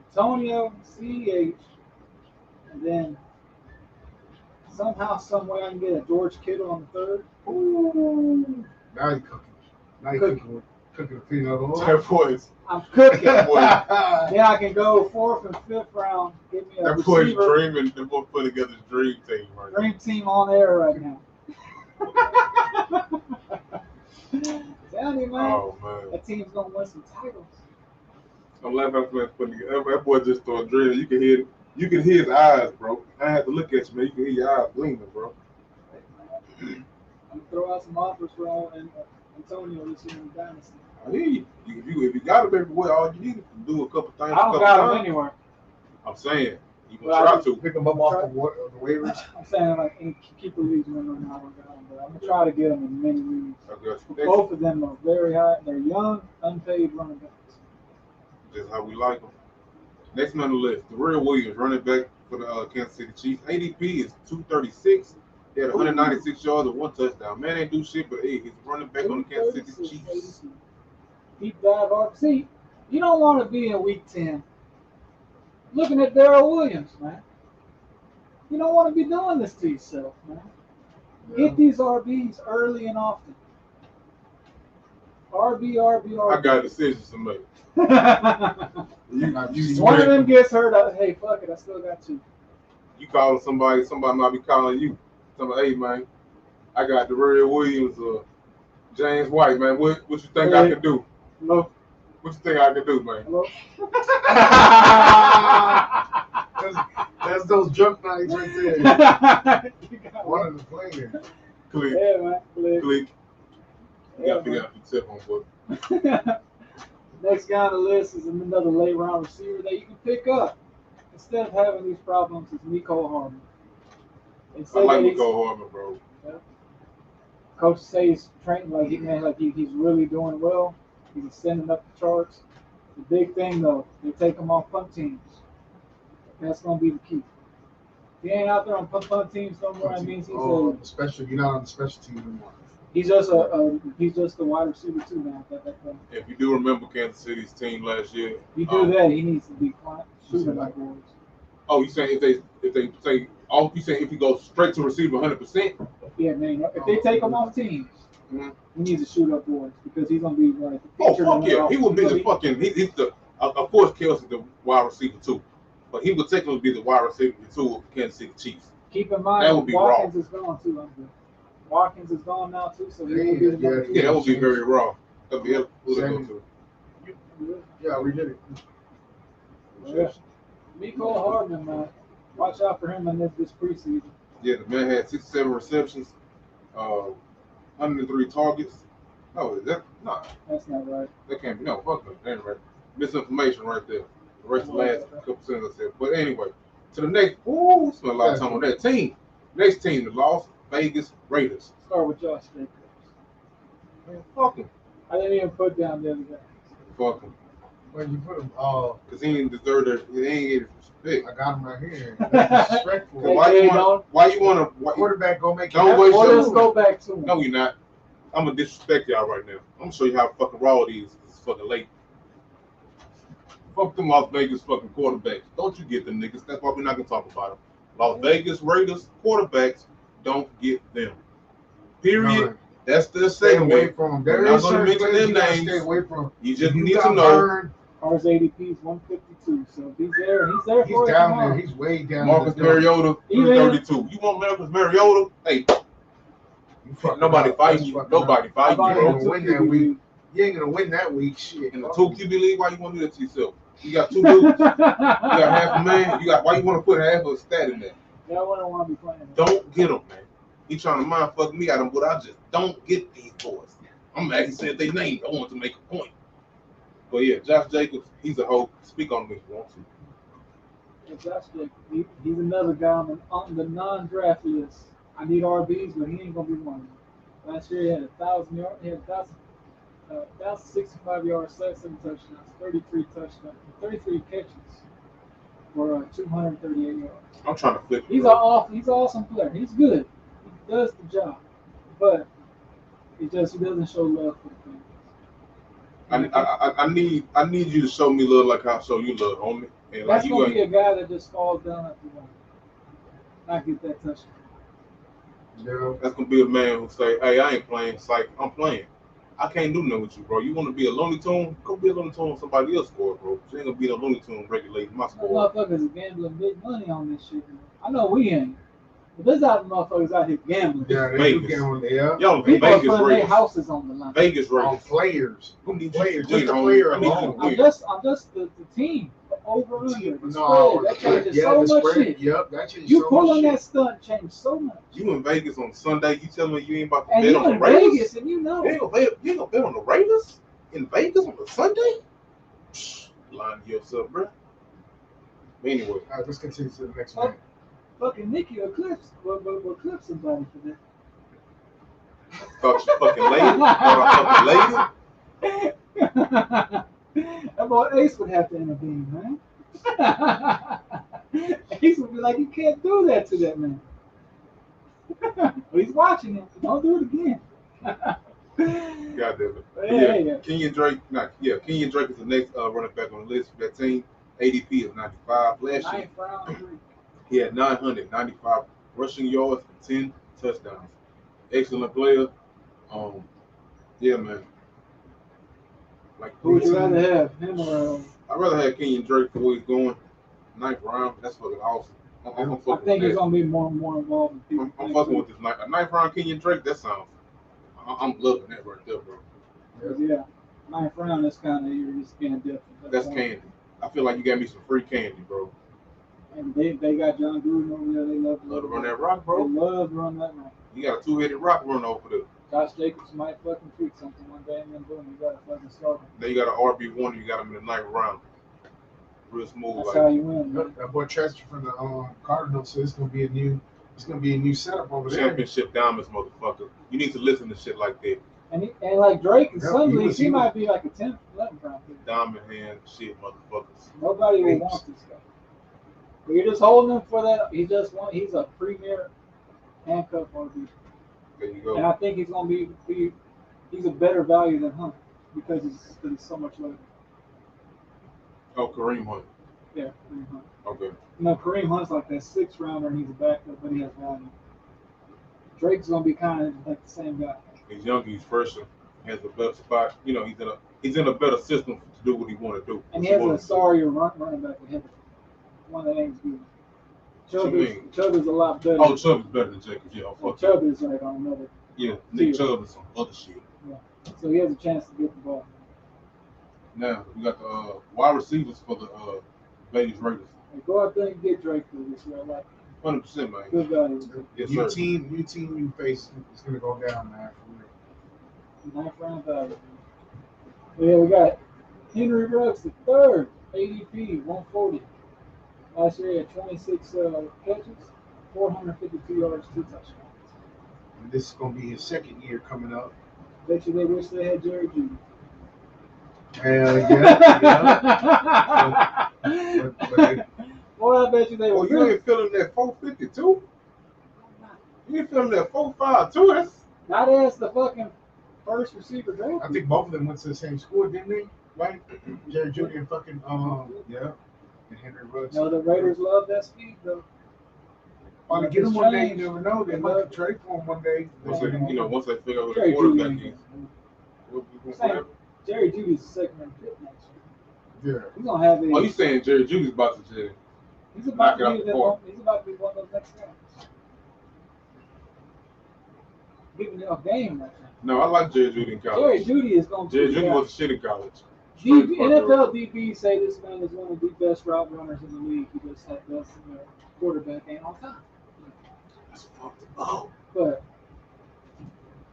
Antonio, CEH, and then somehow, someway I can get a George Kittle on the third. Ooh. Now you're cooking. Now you're cooking a peanut oil. That boy's I'm cooking. that boy, Then I can go fourth and fifth round. Give me a that boy's receiver. dreaming. That boy put together his dream team right now. Dream team on air right now. Tell you, man. Oh man. That team's gonna win some titles. I'm laughing at that putting together. That boy just started dreaming. You can hear it. You can hear his eyes, bro. I had to look at you, man. You can hear your eyes gleaming, bro. I'm gonna throw out some offers for Antonio this year in the dynasty. I hear you. If you got him everywhere, all you need is to do a couple things. I don't got him anywhere. I'm saying you can Well, try to. Pick them up off the waivers. I'm saying like in keeper leagues right now, I don't got him, but I'm gonna try to get him in many leagues. I got you. Both of them are very high. They're young, unpaid running backs. That's how we like them. Next on the list, Darrell Williams, running back for the Kansas City Chiefs. ADP is 236. He had 196 yards and 1 touchdown. Man ain't do shit, but hey, he's running back on the Kansas City Chiefs. Deep dive RC. You don't want to be in week 10 looking at Darrell Williams, man. You don't want to be doing this to yourself, man. Yeah. Get these RBs early and often. RB. I got decisions to make. One of them gets hurt. Hey, fuck it. I still got two. You calling somebody might be calling you. Somebody, hey man, I got Darrell Williams or James White, man. What you think I can do? Hello? What you think I can do, man? Hello? That's those junk nights right there. One of the players. Click. Yeah, man. Click. You Yeah, got to figure out the tip on boy. Next guy on the list is another late round receiver that you can pick up instead of having these problems. Is Mecole Hardman. I like Mecole Hardman, bro. Yeah. Coach say he's training he's really doing well. He's ascending up the charts. The big thing though, they take him off punt teams. That's gonna be the key. If he ain't out there on punt teams no more, that means he's special. You're not on the special team anymore. he's just a wide receiver too now. If you do remember Kansas City's team last year, He that, he needs to be shooting like boys. Oh, you saying if they say you saying if he goes straight to receiver 100%? Yeah, man. If they take him off teams, Mm-hmm. he needs to shoot up boards because he's gonna be like. Oh fuck yeah, he would be the fucking. He's the of course Kelsey's the wide receiver too, but he would technically be the wide receiver too of the Kansas City Chiefs. Keep in mind, that would be Watkins wrong. Is gone too. Watkins is gone now too, so Yeah, that would be very wrong. That'd be who they go to. Yeah, we did it. Yeah. Mecole Hardman, man. Watch out for him in this preseason. Yeah, the man had 67 receptions, 103 targets. No, That's not right. That can't be. No, fuck no. That ain't right. Misinformation right there. The rest of the last couple sentences I said. But anyway, to the next. Ooh, spent a lot of time on that team. Next team, the Las Vegas Raiders. Start with Josh Jacobs. Man, fuck him. I didn't even put down the other guy. Fuck him. When you put him, because he ain't deserve it. He ain't get respect. I got him right here. That's disrespectful. Why you want to? Quarterback go make it. Don't waste your. Let's go back to him. No, you're not. I'm gonna disrespect y'all right now. I'm gonna show you how fucking raw it is. It's fucking late. Fuck them Las Vegas fucking quarterbacks. Don't you get them niggas. That's why we're not gonna talk about them. Las Vegas Raiders quarterbacks don't get them. Period. None. That's the Stay away segment. from them. We're There not is gonna certain mention players their you gotta names. stay away from. You just If you need to got know. burned, Ours ADP is 152, so if he's there he's for it down tomorrow. there. He's way down Marcus there. Mariota, Even- 332. You want Marcus Mariota? Hey, You fucking nobody up. fighting That's you. fucking Nobody up. fighting How you, about You in ain't bro. the gonna win 2 that week. QB You ain't gonna win that week. Shit. In the 2 QB league, why you want to do that to yourself? You got 2 dudes. You got half a man. Why you want to put half a stat in there? Yeah, I wouldn't want to be playing. Don't get them, man. He trying to mind fuck me out of them, but I just don't get these boys. I'm actually saying they names. I want to make a point. But yeah, Josh Jacobs, he's a hoe. Speak on him if you want to. Yeah, Josh Jacobs, he's another guy on the non-draft list. I need RBs, but he ain't gonna be one of them. Last year he had 1,000 yards. He had 1,065 yards, 7 touchdowns, 33 catches for 238 yards. I'm trying to flip. He's an awesome player. He's good. He does the job, but he doesn't show love for the fans. I need you to show me love like I show you love, homie. And like That's you gonna be a guy that just falls down at the one, not get that touchdown. Yeah. that's gonna be a man who say, "Hey, I ain't playing. It's like I'm playing. I can't do nothing with you, bro. You want to be a Looney Tune? Go be a Looney Tune on somebody else's score, bro. You ain't gonna be a Looney Tune regulating my Those score." motherfuckers are gambling big money on this shit. I know we ain't. But there's other motherfuckers out here gambling. Yeah, they do Vegas. get on there. Yo, People are Vegas putting their Raiders. houses on the line. Vegas On Raiders. players. Who need Player, you to just win, the homie? player I need you to alone. win. I'm just the team. The over under. The No, spread. That changes yeah, so the much spread. shit. Yep, that changes You so pulling much that stunt changed so much. You in Vegas on Sunday? You telling me you ain't about to And bet you on the in Raiders? Vegas and you know. You ain't gonna bet on the Raiders in Vegas on a Sunday? Lying to yourself, bro. Anyway, All right, let's continue to the next one. Fucking Nikki will clip somebody for that. thought you fucking lady. Thought I fucking lady. That boy Ace would have to intervene, man. Ace would be like, you can't do that to that man. But he's watching him. Don't do it again. God damn it. Yeah. Kenyon Drake. Kenyon Drake is the next running back on the list for that team. ADP is 95. Last year, 9th round. he had 995 rushing yards and 10 touchdowns. Excellent player. Yeah, man. Like, Who would you rather have, him or? I'd rather have Kenyon Drake for where he's going. 9th round. That's fucking awesome. I'm I fucking think with he's that. gonna be more and more involved in people. I'm fucking with this. A 9th round Kenyon Drake. That sounds. I'm loving that right there, bro. Yeah, 9th round. That's kind of you're just getting different. That's candy. I feel like you got me some free candy, bro. And they got John Gruden over there. They love Love to run that rock, bro. They love to run that rock. You got a 2-headed rock run over there. Josh Jacobs might fucking tweak something one day and then boom, you got a fucking start. Then you got an RB1. You got him in the 9th round. Real smooth. That's Like how you win. Man. That boy transferred from the Cardinals, so it's gonna be a new setup over there. championship diamonds, motherfucker. You need to listen to shit like that. And like Drake and Yep, some he leagues, was- he he was- might be like a 10th, 11th round pick. Diamond hand shit, motherfuckers. Nobody will Thanks. want this guy. But you're just holding him for that. He's a premier handcuff RB. There you And go. I think he's gonna be he's a better value than Hunt because he's so much later. Oh, Kareem Hunt. Yeah, Kareem Hunt. Okay. Kareem Hunt's like that 6th rounder and he's a backup, but he has value. Drake's gonna be kind of like the same guy. He's young. He's fresh. Has a better spot. You know, he's in a better system to do what he want to do. And he has a sorrier running back ahead of him. One that ain't good. What you mean? Chubb is a lot better. Oh, Chubb is better than Jacobs. Yeah, fuck Chubb is like on another. yeah. Nick Chubb is some other shit. So he has a chance to get the ball. Now we got the wide receivers for the Vegas Raiders. Hey, go out there and get Drake for this year. Like 100%, man. good value. Yes, new sir. team, new face is gonna go down, man. For real. 9th round value. Yeah, we got Henry Ruggs the third, ADP 140. Last year he had 26 catches, 452 yards, 2 touchdowns. And this is gonna be his second year coming up. Bet you they wish they had Jerry Judy. Hell yeah. But Boy, I bet you they Oh, were. you ain't feeling that 452? You ain't feeling that 452? That's Not as the fucking first receiver I draft. think both of them went to the same school, didn't they? Right? Jerry Judy and fucking yeah. And Henry Ruggs. No, the Raiders love that speed though. Probably get him one day. You never know. They might trade for him one day. Once they figure out who the Jerry quarterback Judy. is. Jerry Judy's the second round pick next year. Yeah. He's gonna have a. Oh, you saying Jerry Judy's about to just He's about knock it out the park? He's about to be one of those next guys. Giving you a game right now. No, I like Jerry Judy in college. Jerry Judy is going to. Jerry Judy was shit in college. NFL DBs say this man is one of the best route runners in the league. He just had best quarterback ain't on time. That's fucked up. But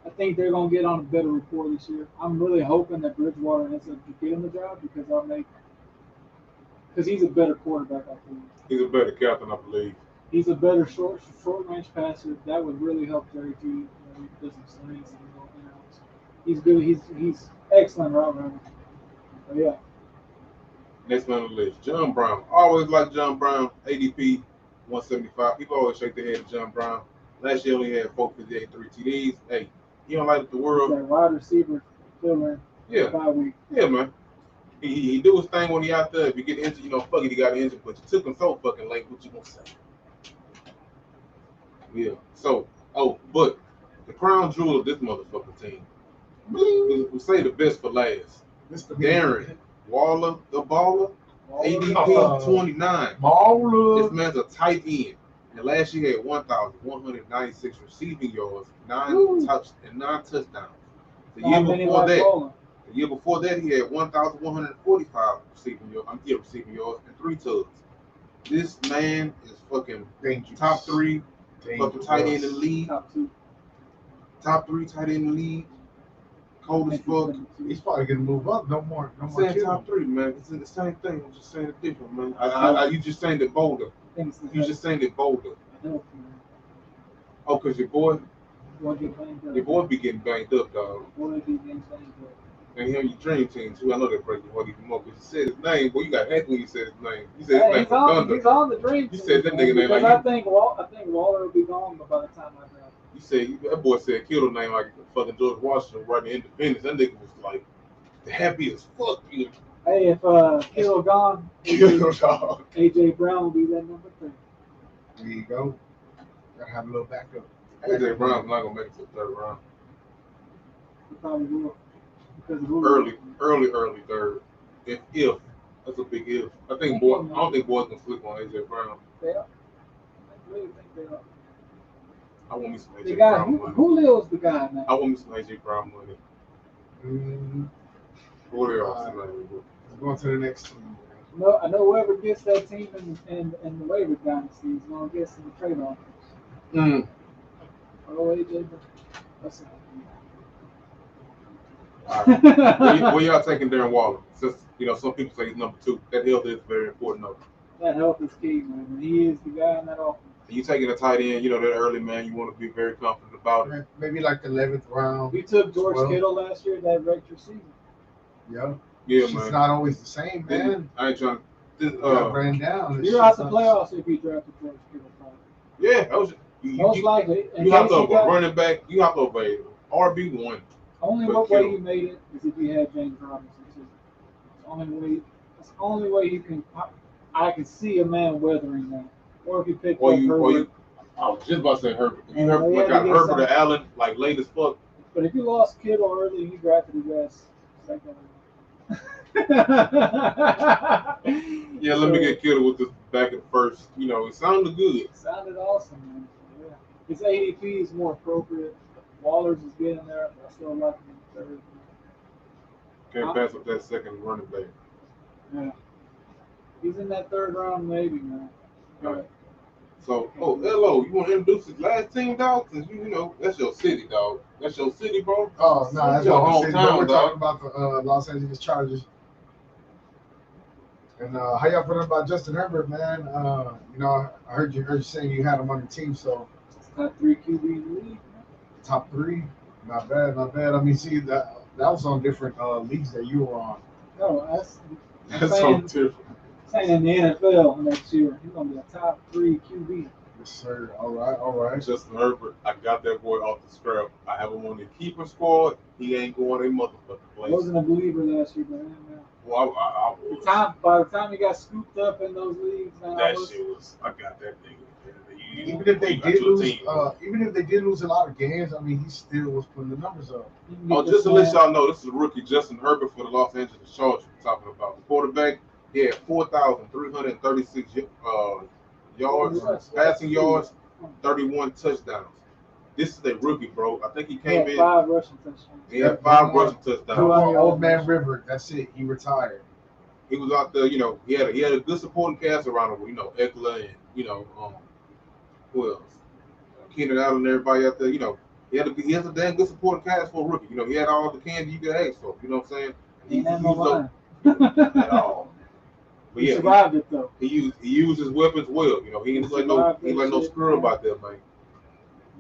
I think they're going to get on a better rapport this year. I'm really hoping that Bridgewater ends up getting the job because he's a better quarterback, I think. He's a better captain, I believe. He's a better short range passer. That would really help Jerry Judy. He does some slings and outs. He's good. He's excellent route runner. But yeah. Next man on the list, John Brown. Always like John Brown. ADP 175. People always shake their head at John Brown. Last year only had 458, 3 TDs. Hey, he don't light up the world. That wide receiver filler. Yeah. Bye week. Yeah, man. He do his thing when he out there. If you get injured, fuck it, he got injured. But you took him so fucking late. What you gonna say? Yeah. So, but the crown jewel of this motherfucking team. We say the best for last. Mr. Darren Waller, the baller. ADP 29. Baller. This man's a tight end. And last year he had 1,196 receiving yards, 9 touchdowns. The year before that, he had 1,145 receiving yards and 3 tugs. This man is fucking dangerous. Top 3 fucking tight end in the league. Top 3 tight end in the league. Cold as fuck. He's probably gonna move up. No more. I'm saying top 3, man. It's the same thing. I'm just saying it different, man. You just saying it bolder. You just saying it bolder. Oh, cause your boy be getting banged up, dog. And he on your dream team too. I know that breaking what he come up because you said his name. Boy, you got heck when you said his name. You said his name for Thunder. He's on the dream team. You said that nigga name like I think Waller will be gone by the time I draft. You said that boy said Kittle name like fucking George Washington writing Independence. That nigga was like happy as fuck. Hey, if Kittle gone, AJ Brown will be that number 3. There you go. Gotta have a little backup. AJ Brown's not gonna make it to the 3rd round. He probably will. Early 3rd. If that's a big if. I don't think boys gonna flip on AJ Brown. They are. I really think they are. I want me some AJ Brown money. Julio's the guy now. I want me some AJ Brown money. Julio, going to the next team. No, I know whoever gets that team in the waiver dynasty is gonna get some trade offers. Oh, AJ Brown. That's it. Where y'all taking Darren Waller? Since some people say he's number 2. That health is very important though. That health is key, man. He is the guy in that offense. You taking a tight end, that early man, you want to be very confident about it. Maybe like the 11th round. We took George Kittle last year. That wrecked your season. Yeah. Yeah, it's man. It's not always the same, man. I ain't trying to. Ran down. You're out the playoffs if you drafted George Kittle. Yeah, that was most likely. You hopped over a running back. You hopped over a RB1. Only way you made it is if you had James Robinson too. It's the only way you can. I can see a man weathering that. Or if you pick Herbert. I was just about to say Herbert. You got Herbert or Allen like late as fuck. But if you lost Kittle early, you drafted his ass second. Yeah, let me get Kittle with this back at first. It sounded good. It sounded awesome, man. Yeah. His ADP is more appropriate. Waller's is getting there, but I still like him in the 3rd. Can't pass up that second running back. Yeah. He's in that 3rd round, maybe, man. Right. So, hello, you want to introduce his last team, dog? Since that's your city, dog. That's your city, bro. Oh, no, that's your hometown, We're dog. talking about the Los Angeles Chargers. And how y'all feeling about Justin Herbert, man? I heard you saying you had him on your team, so top 3 QB in the league. Top 3, not bad. I mean, see that was on different leagues that you were on. No, that's so different. Saying in the NFL next year, he's gonna be a top 3 QB. Yes, sir. All right. Justin Herbert, I got that boy off the scrap. I have him on the keeper squad. He ain't going a motherfucking place. I wasn't a believer last year, man. Well, I was. By the time he got scooped up in those leagues, man, I got that nigga at the end of the year. Even if they did lose, even if they did lose a lot of games, I mean, he still was putting the numbers up. Oh, just to let y'all know, this is a rookie Justin Herbert for the Los Angeles Chargers. We're talking about the quarterback. He had 4,336 yards, passing yards, 31 touchdowns. This is a rookie, bro. I think he came in 5 rushing touchdowns. He had 5 rushing touchdowns. Old man River. That's it. He retired. He was out there, he had a good supporting cast around him, Eckler and who else? Keenan Allen and everybody out there, he has a damn good supporting cast for a rookie. He had all the candy you could ask for. You know what I'm saying? He used at all. But he survived it though. He used his weapons well. He ain't like no screw about that, man.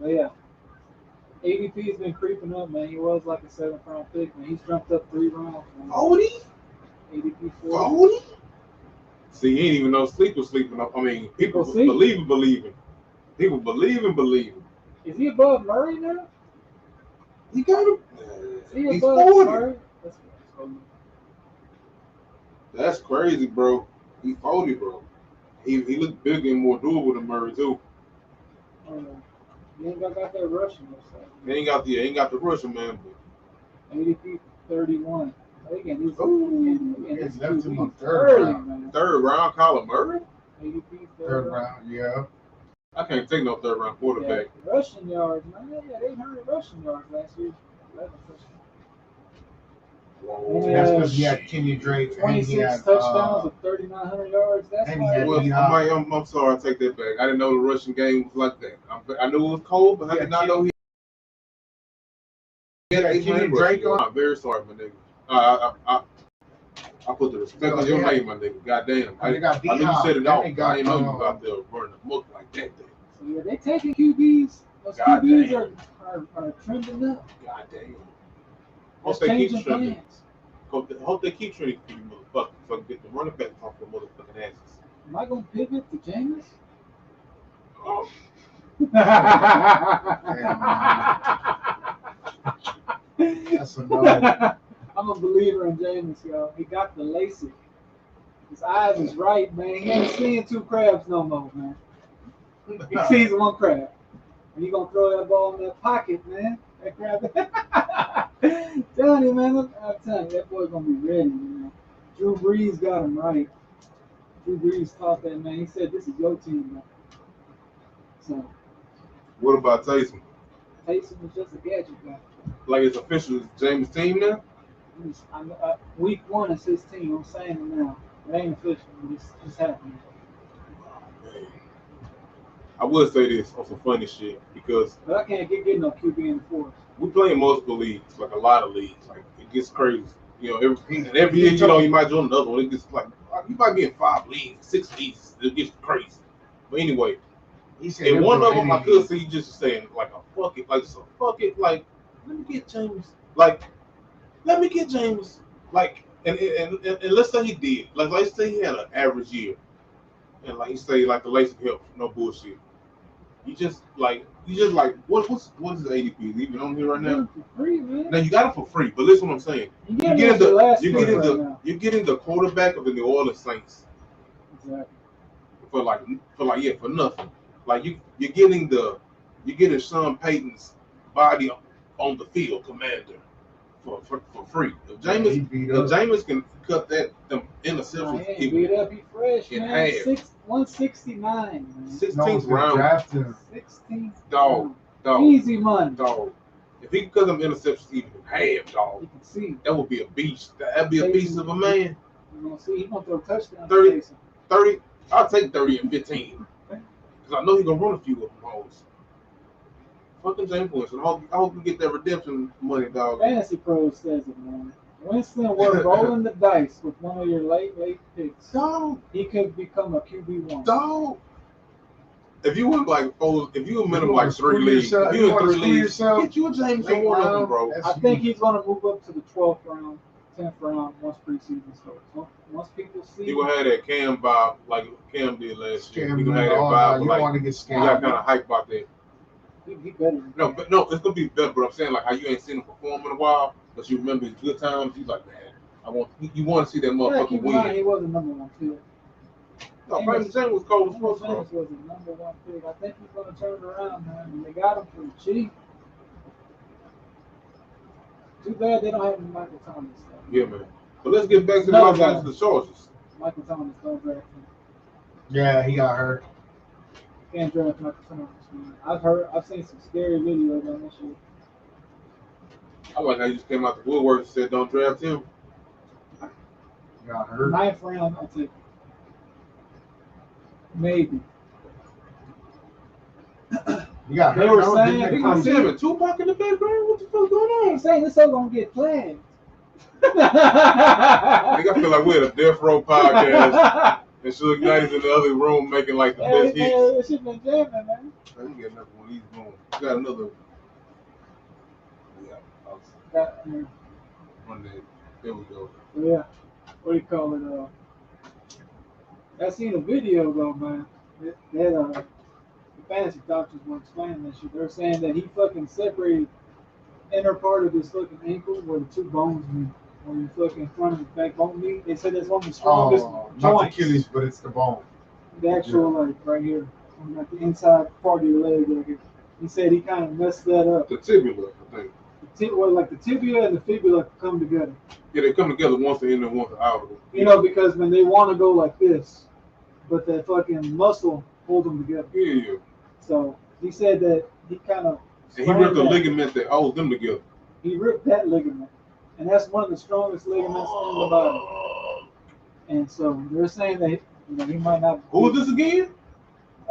But yeah, ADP's been creeping up, man. He was like a 7th round pick, man. He's jumped up 3 rounds. 40? ADP 40? See, he ain't even know sleep was sleeping up. I mean, people believing. People believing. Is he above Murray now? He got him. He's 40. Murray? That's crazy, bro. He's 40, bro. He looked bigger and more doable than Murray too. He ain't got that rushing. He ain't got the rushing, man. ADP 31. Again, he's left him on third round. Third round, Kyler Murray. ADP third round, yeah. I can't take no third round quarterback. Yeah, rushing yards, man. He had 800 rushing yards last year. 11 touchdowns. That's because he had Kenny Drake. 26 touchdowns with 3,900 yards. That's why. I'm sorry, I take that back. I didn't know the rushing game was like that. I knew it was cold, but I did not know he had 800 Drake on. I'm very sorry, my nigga. I put the respect on your name, my nigga. Goddamn. I knew you said it all. I didn't know you was out there burning the muck like that. So yeah, they taking QBs. Those QBs are trending up. Goddamn. Hope they keep trending. Hope they keep trending for you motherfuckers so I can get the running back off the motherfucking asses. Am I gonna pivot to Jameis? Oh. That's a no. I'm a believer in Jameis, y'all. He got the LASIK. His eyes is right, man. He ain't seeing 2 crabs no more, man. He sees 1 crab. And he gonna throw that ball in that pocket, man. That crab. Telling you, man. I'm telling you, that boy's gonna be ready, man. Drew Brees got him right. Drew Brees taught that, man. He said, "This is your team, man." So. What about Taysom? Taysom was just a gadget guy. Like it's official, it's James' team now? Week 1 is his team. I'm saying it now. It ain't official, but it's just happening. I would say this on some funny shit because. But I can't get no QB in the force. We play in multiple leagues, like a lot of leagues. Like it gets crazy. Every year, you might join another one. It gets like you might be in 5 leagues, 6 leagues. It gets crazy. But anyway, in one of them, I could see you just saying like a fuck it, like let me get James, and let's say he did, like let's say he had an average year, and like you say like the LASIK help, no bullshit. You just like what is the ADP? Is it even on here right now? For free, man. Now you got it for free, but listen what I'm saying. You're getting the quarterback of the New Orleans Saints. Exactly. For nothing. Like you're getting Sean Payton's body on the field commander for free. If Jameis can cut them interceptions he fresh, in man. half. 169, man. 16th round. 16th Dog. Easy money. Dog. If he can cut them interceptions even in half, dog, you can see. That would be a beast. That'd be a beast of a man. You're going to see. He's going to throw touchdowns. 30. I'll take 30 and 15. Because I know he's going to run a few of them holes. Fucking James Winston. I hope you get that redemption money, dog. Fantasy Pros says it, man. Winston was rolling the dice with one of your late picks. Dog. He could become a QB1. Dog. If you win like 3 leagues, if you win 3 leagues, get you a James in one of them, bro. I think he's going to move up to the 12th round, 10th round once preseason starts. Once people see, he gonna have that Cam vibe like Cam did last year. He gonna have that vibe. You want to get scammed. You got kind of hype about that. He better. No, it's gonna be better. But I'm saying like how you ain't seen him perform in a while, but you remember his good times. He's like, man, you want to see that motherfucker win. He wasn't number 1 pick. No, Famous James was cold as fuck. James was the #1 pick. I think he's going to turn it around, man. And they got him for cheap. Too bad they don't have Michael Thomas. Though. Yeah, man. But let's get back to the Los Angeles Chargers. Michael Thomas, don't draft him. Yeah, he got hurt. Can't draft Michael Thomas, man. I've seen some scary videos on this shit. I like how you just came out the woodwork and said don't draft him. He got hurt. 9th round, I'll take it. Maybe. You got They hurt. were saying They got Sam Tupac in the background. What the fuck going on? I'm saying this ain't gonna get flagged. I feel like we're at a Death Row podcast and Suge Knight in the other room making like the best hits. It should been jamming, man. You get another one of these going. You got another. One day. There we go. Yeah. What do you call it? I seen a video though, man. The fantasy doctors were explaining this shit. They're saying that he fucking separated inner part of his fucking ankle where the two bones meet. Where you fucking front and back bone meet. They said that's one of the strongest joints. Not the Achilles, but it's the bone. The actual like right here, on like the inside part of your leg right here. He said he kind of messed that up. The tibia, I think. Like the tibia and the fibula come together. Yeah, they come together once they're in and once they're out of it. You know, because when they want to go like this, but that fucking muscle holds them together. Yeah. So he said that he kind of. And he ripped the ligament that holds them together. He ripped that ligament, and that's one of the strongest ligaments in the body. And so they're saying that he might not. Who is this again?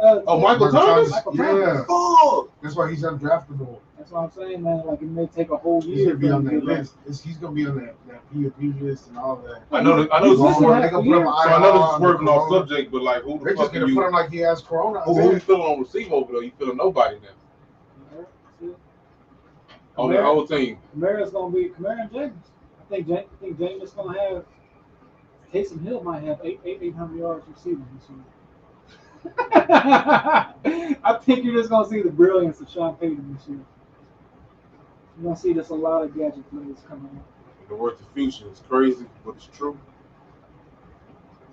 Michael Thomas? Michael Yeah. Oh. That's why he's undraftable. That's what I'm saying, man. Like, it may take a whole year. He's gonna be on that list. He's gonna be on that PFP list and all that. I know. They're gonna put him So I know this is working off subject, but like, who the They're fuck just gonna put him like he has corona. Who you feeling on receiver over there? You feeling nobody now? On that whole team. Kamara's gonna be Kamara and James. I think James is gonna have. Taysom Hill might have 800 yards receiving this year. I think you're just gonna see the brilliance of Sean Payton this year. You're gonna see just a lot of gadget plays coming up. The word to future is crazy, but it's true.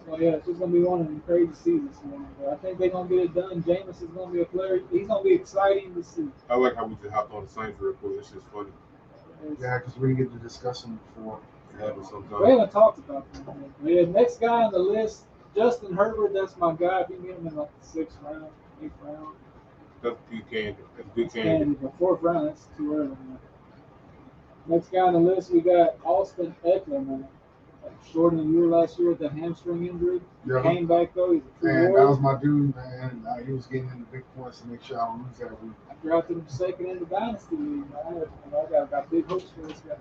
So yeah, it's just gonna be one of them crazy seasons for him. But I think they're gonna get it done. Jameis is gonna be a player. He's gonna be exciting to see. I like how we just hopped on the Saints real quick. It's just funny. Yeah, because we didn't get to discuss him before. It happens sometimes. We haven't talked about that. Yeah, next guy on the list, Justin Herbert. That's my guy. If you get him in like the 6th round, 8th round. That's good candy. That's good candy. But 4th round, that's too early, man. Next guy on the list, we got Austin Eckler, man. Shorter than you were last year with that hamstring injury. Yeah. Came back though. He's a Man, that was my dude, man. He was getting into big points to make sure I don't lose that week. I drafted him 2nd in the Dynasty League. I got big hopes for this guy.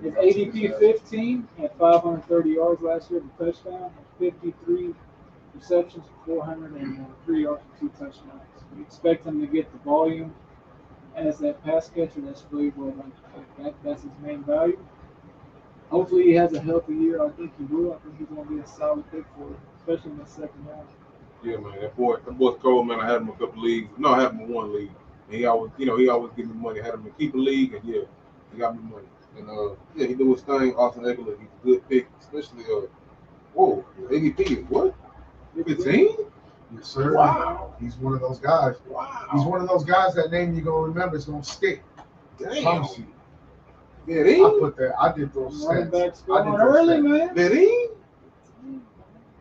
His ADP 15, had 530 yards last year with a touchdown, 53 receptions for 403 yards for 2 touchdowns. We expect him to get the volume as that pass catcher. That's really what that's his main value. Hopefully he has a healthy year. I think he will. I think he's going to be a solid pick for it, especially in the 2nd round. Yeah, man. That boy's cold, man. I had him in a couple leagues. No, I had him in one league. And he always give me money. I had him in keep a league, and yeah, he got me money. And he do his thing. Austin Eckler, he's a good pick, especially ADP is what? 15? Yes, sir. Wow. He's one of those guys. Wow. He's one of those guys that name you're gonna remember. It's gonna stick. Damn. Promise you. Did he? I did those Running stats. backs I going did those early, stats. man. Did he?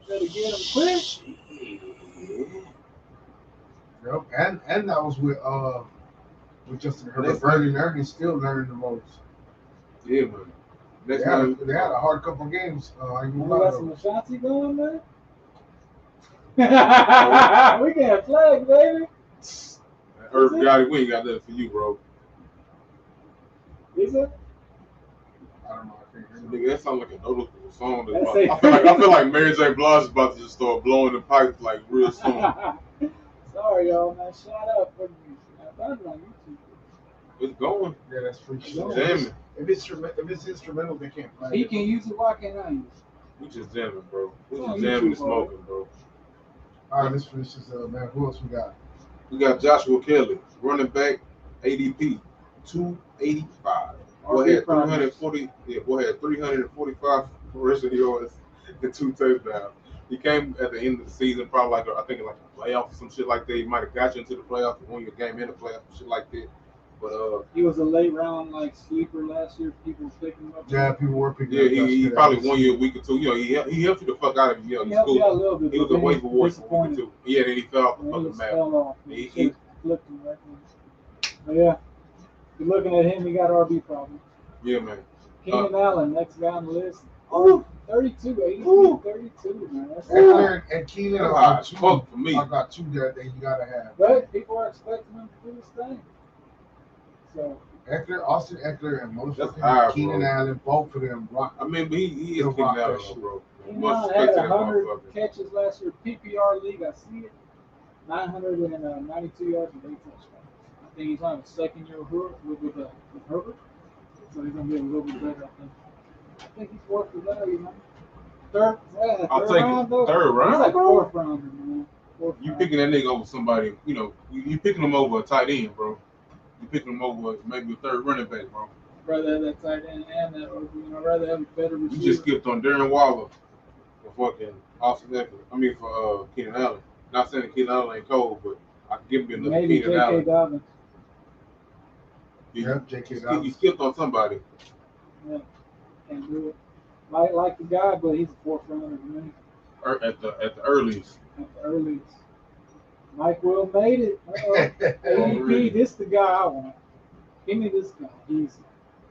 Better get him quick. Yep. And that was with Justin Herbert. Brandon Ernie's still learning the most. Yeah, man. They had a hard couple games. We got some Ashanti going, man. We got flag, baby. Herb Gotti, we ain't got nothing for you, bro. Is it? I don't know. I can't hear Nigga, that sounds like a noticeable song. That's I feel like Mary J. Blige is about to just start blowing the pipes like real soon. Sorry, y'all, man. Shut up. I found it on YouTube. It's going. Yeah, that's free shit. Jamming. If it's instrumental, they can't play. He can use it. Why can't I use it? We just jamming, bro. We Oh, just you jamming too, and smoking, bro. All right, let's finish this up, man. Who else we got? We got Joshua Kelly, running back, ADP, 285. Boy had 340. Yeah, boy had 345 rushing yards and 2 touchdowns. He came at the end of the season, probably like I think like a playoff or some shit like that. He might have got you into the playoffs, won your game in the playoffs, shit like that. But he was a late round like sleeper last year. People picking him up. Yeah, people were picking yeah, up. he probably won you a week or two. You know, he helped you the fuck out of you. He Know, helped school. you out a little bit. He was a waiver warrior for a week or two. Yeah, then he fell off the fucking map. Fell off. He flipped him right now. But yeah, you're looking at him. He got RB problems. Yeah, man. Keenan Allen, next guy on the list. Oh, 32, 82, 32, man. That's Eckler and Keenan are two. For me. I got two that you gotta have. But people are expecting him to do his thing. So Austin Eckler and motherfucking Keenan Allen, both of them rock. I mean, but he is Keenan Allen, bro. Keenan Allen had 100 catches last year. PPR league, I see it. 992 yards and 8 touchdowns. I think he's on his second year with Herbert. So he's going to be a little bit better, I think he's worth the value, man. Third round, though. Third round? He's like fourth rounder, man. You picking that nigga over somebody, you know, you picking him over a tight end, bro. You picking him over maybe a third running back, bro. Rather have that tight end and that, rather have a better receiver. You just skipped on Darren Waller for fucking Austin Eckler. I mean, for Keenan Allen. Not saying that Keenan Allen ain't cold, but I can give you another maybe Keenan Allen. J.K. Dobbins. J.K. Dobbins. You skipped on somebody. Yeah, can't do it. Might like the guy, but he's a fourth rounder to me. At the earliest. At the earliest. Mike Will made it. ADP, this the guy I want. Give me this guy. He's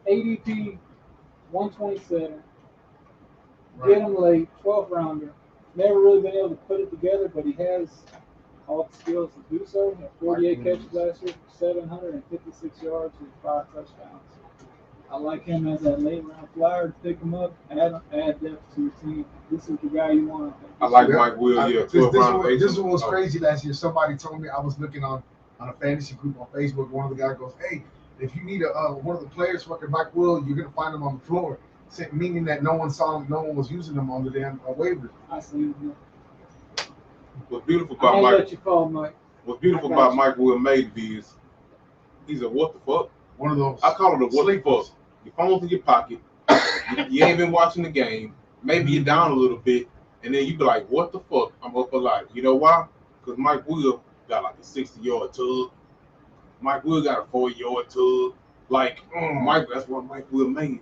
ADP 127. Right. Get him late, 12th rounder. Never really been able to put it together, but he has all the skills to do so. He had 48 catches last year for 756 yards with 5 touchdowns. I like him as that late round flyer to pick him up, add depth to your team. This is the guy you want. I like Mike Will, yeah. This one was crazy last year. Somebody told me, I was looking on a fantasy group on Facebook. One of the guys goes, "Hey, if you need one of the players, fucking Mike Will, you're gonna find him on the floor." Meaning that no one saw him, no one was using him on the damn waivers. I see. What's beautiful about Mike? Let you call Mike. What's beautiful about Mike Will made is he's a what the fuck. One of those. I call it a what the fuck. Your phone's in your pocket. You ain't been watching the game. Maybe you're down a little bit, and then you be like, "What the fuck? I'm up a lot." You know why? Because Mike Will got like a 60-yard tug. Mike Will got a 40-yard tug. Like Mike, that's what Mike Will made.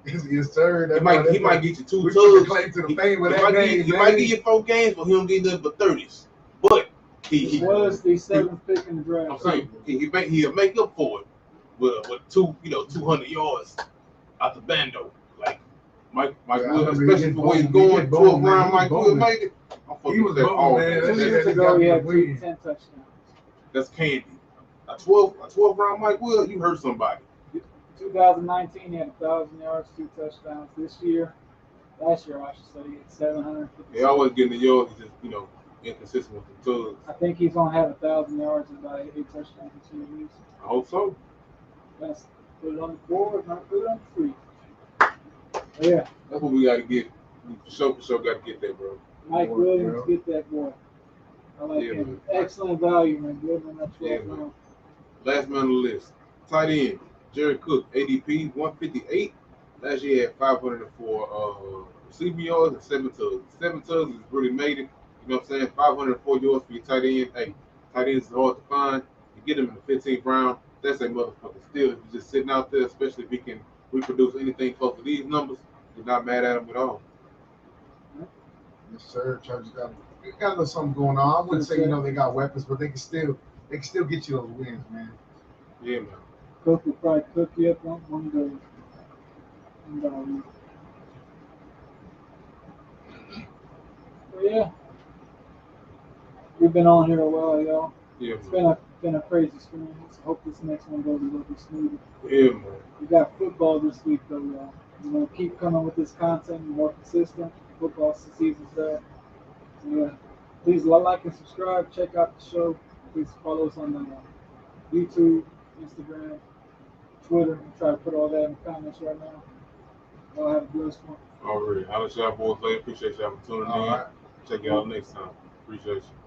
Yes, sir. He might get you 2 tugs. He might give you 4 games, but he don't get nothing but 30s. But he was the 7th pick in the draft. I'm saying he'll make up for it with 200 yards out the bando. Like Mike Will, especially for where he's going, 12th round, Mike Will made it. He was that all man. 2 years ago, he had 10 touchdowns. That's candy. A 12th round Mike Will, you hurt somebody. 2019, he had 1,000 yards, 2 touchdowns. Last year, I should say, he had 750. He always getting the yards, he's just, inconsistent with the tugs. I think he's going to have 1,000 yards and about 8 touchdowns in 2 years. I hope so. Let's put it on the board, not put it on the free. Yeah. That's what we got to get. We for sure got to get that, bro. Mike Williams, get that boy. I like him. Man. Excellent value, man. Good on that 12th round. Last man on the list. Tight end. Jared Cook, ADP 158. Last year he had 504 receiving yards and 7 tugs. 7 tugs has really made it. You know what I'm saying? 504 yards for your tight end. Hey, tight ends is hard to find. You get him in the 15th round. That's a motherfucking steal. If you're just sitting out there, especially if he can reproduce anything close to these numbers, you're not mad at him at all. Yes, sir. Chargers got a little something going on. I wouldn't say they got weapons, but they can still get you those wins, man. Yeah, man. Cook will probably cook you up one day. But yeah, we've been on here a while, y'all. Yeah, it's been a crazy experience. I hope this next one goes a little bit smoother. Yeah, man. We got football this week, though, y'all. We're gonna keep coming with this content, more consistent. Football season's there. So yeah, please like and subscribe. Check out the show. Please follow us on YouTube, Instagram, Twitter. I'm trying to put all that in the comments right now. Y'all have a blessed one. All right. I'll let y'all boys later. Appreciate y'all for tuning in. Check y'all next time. Appreciate you.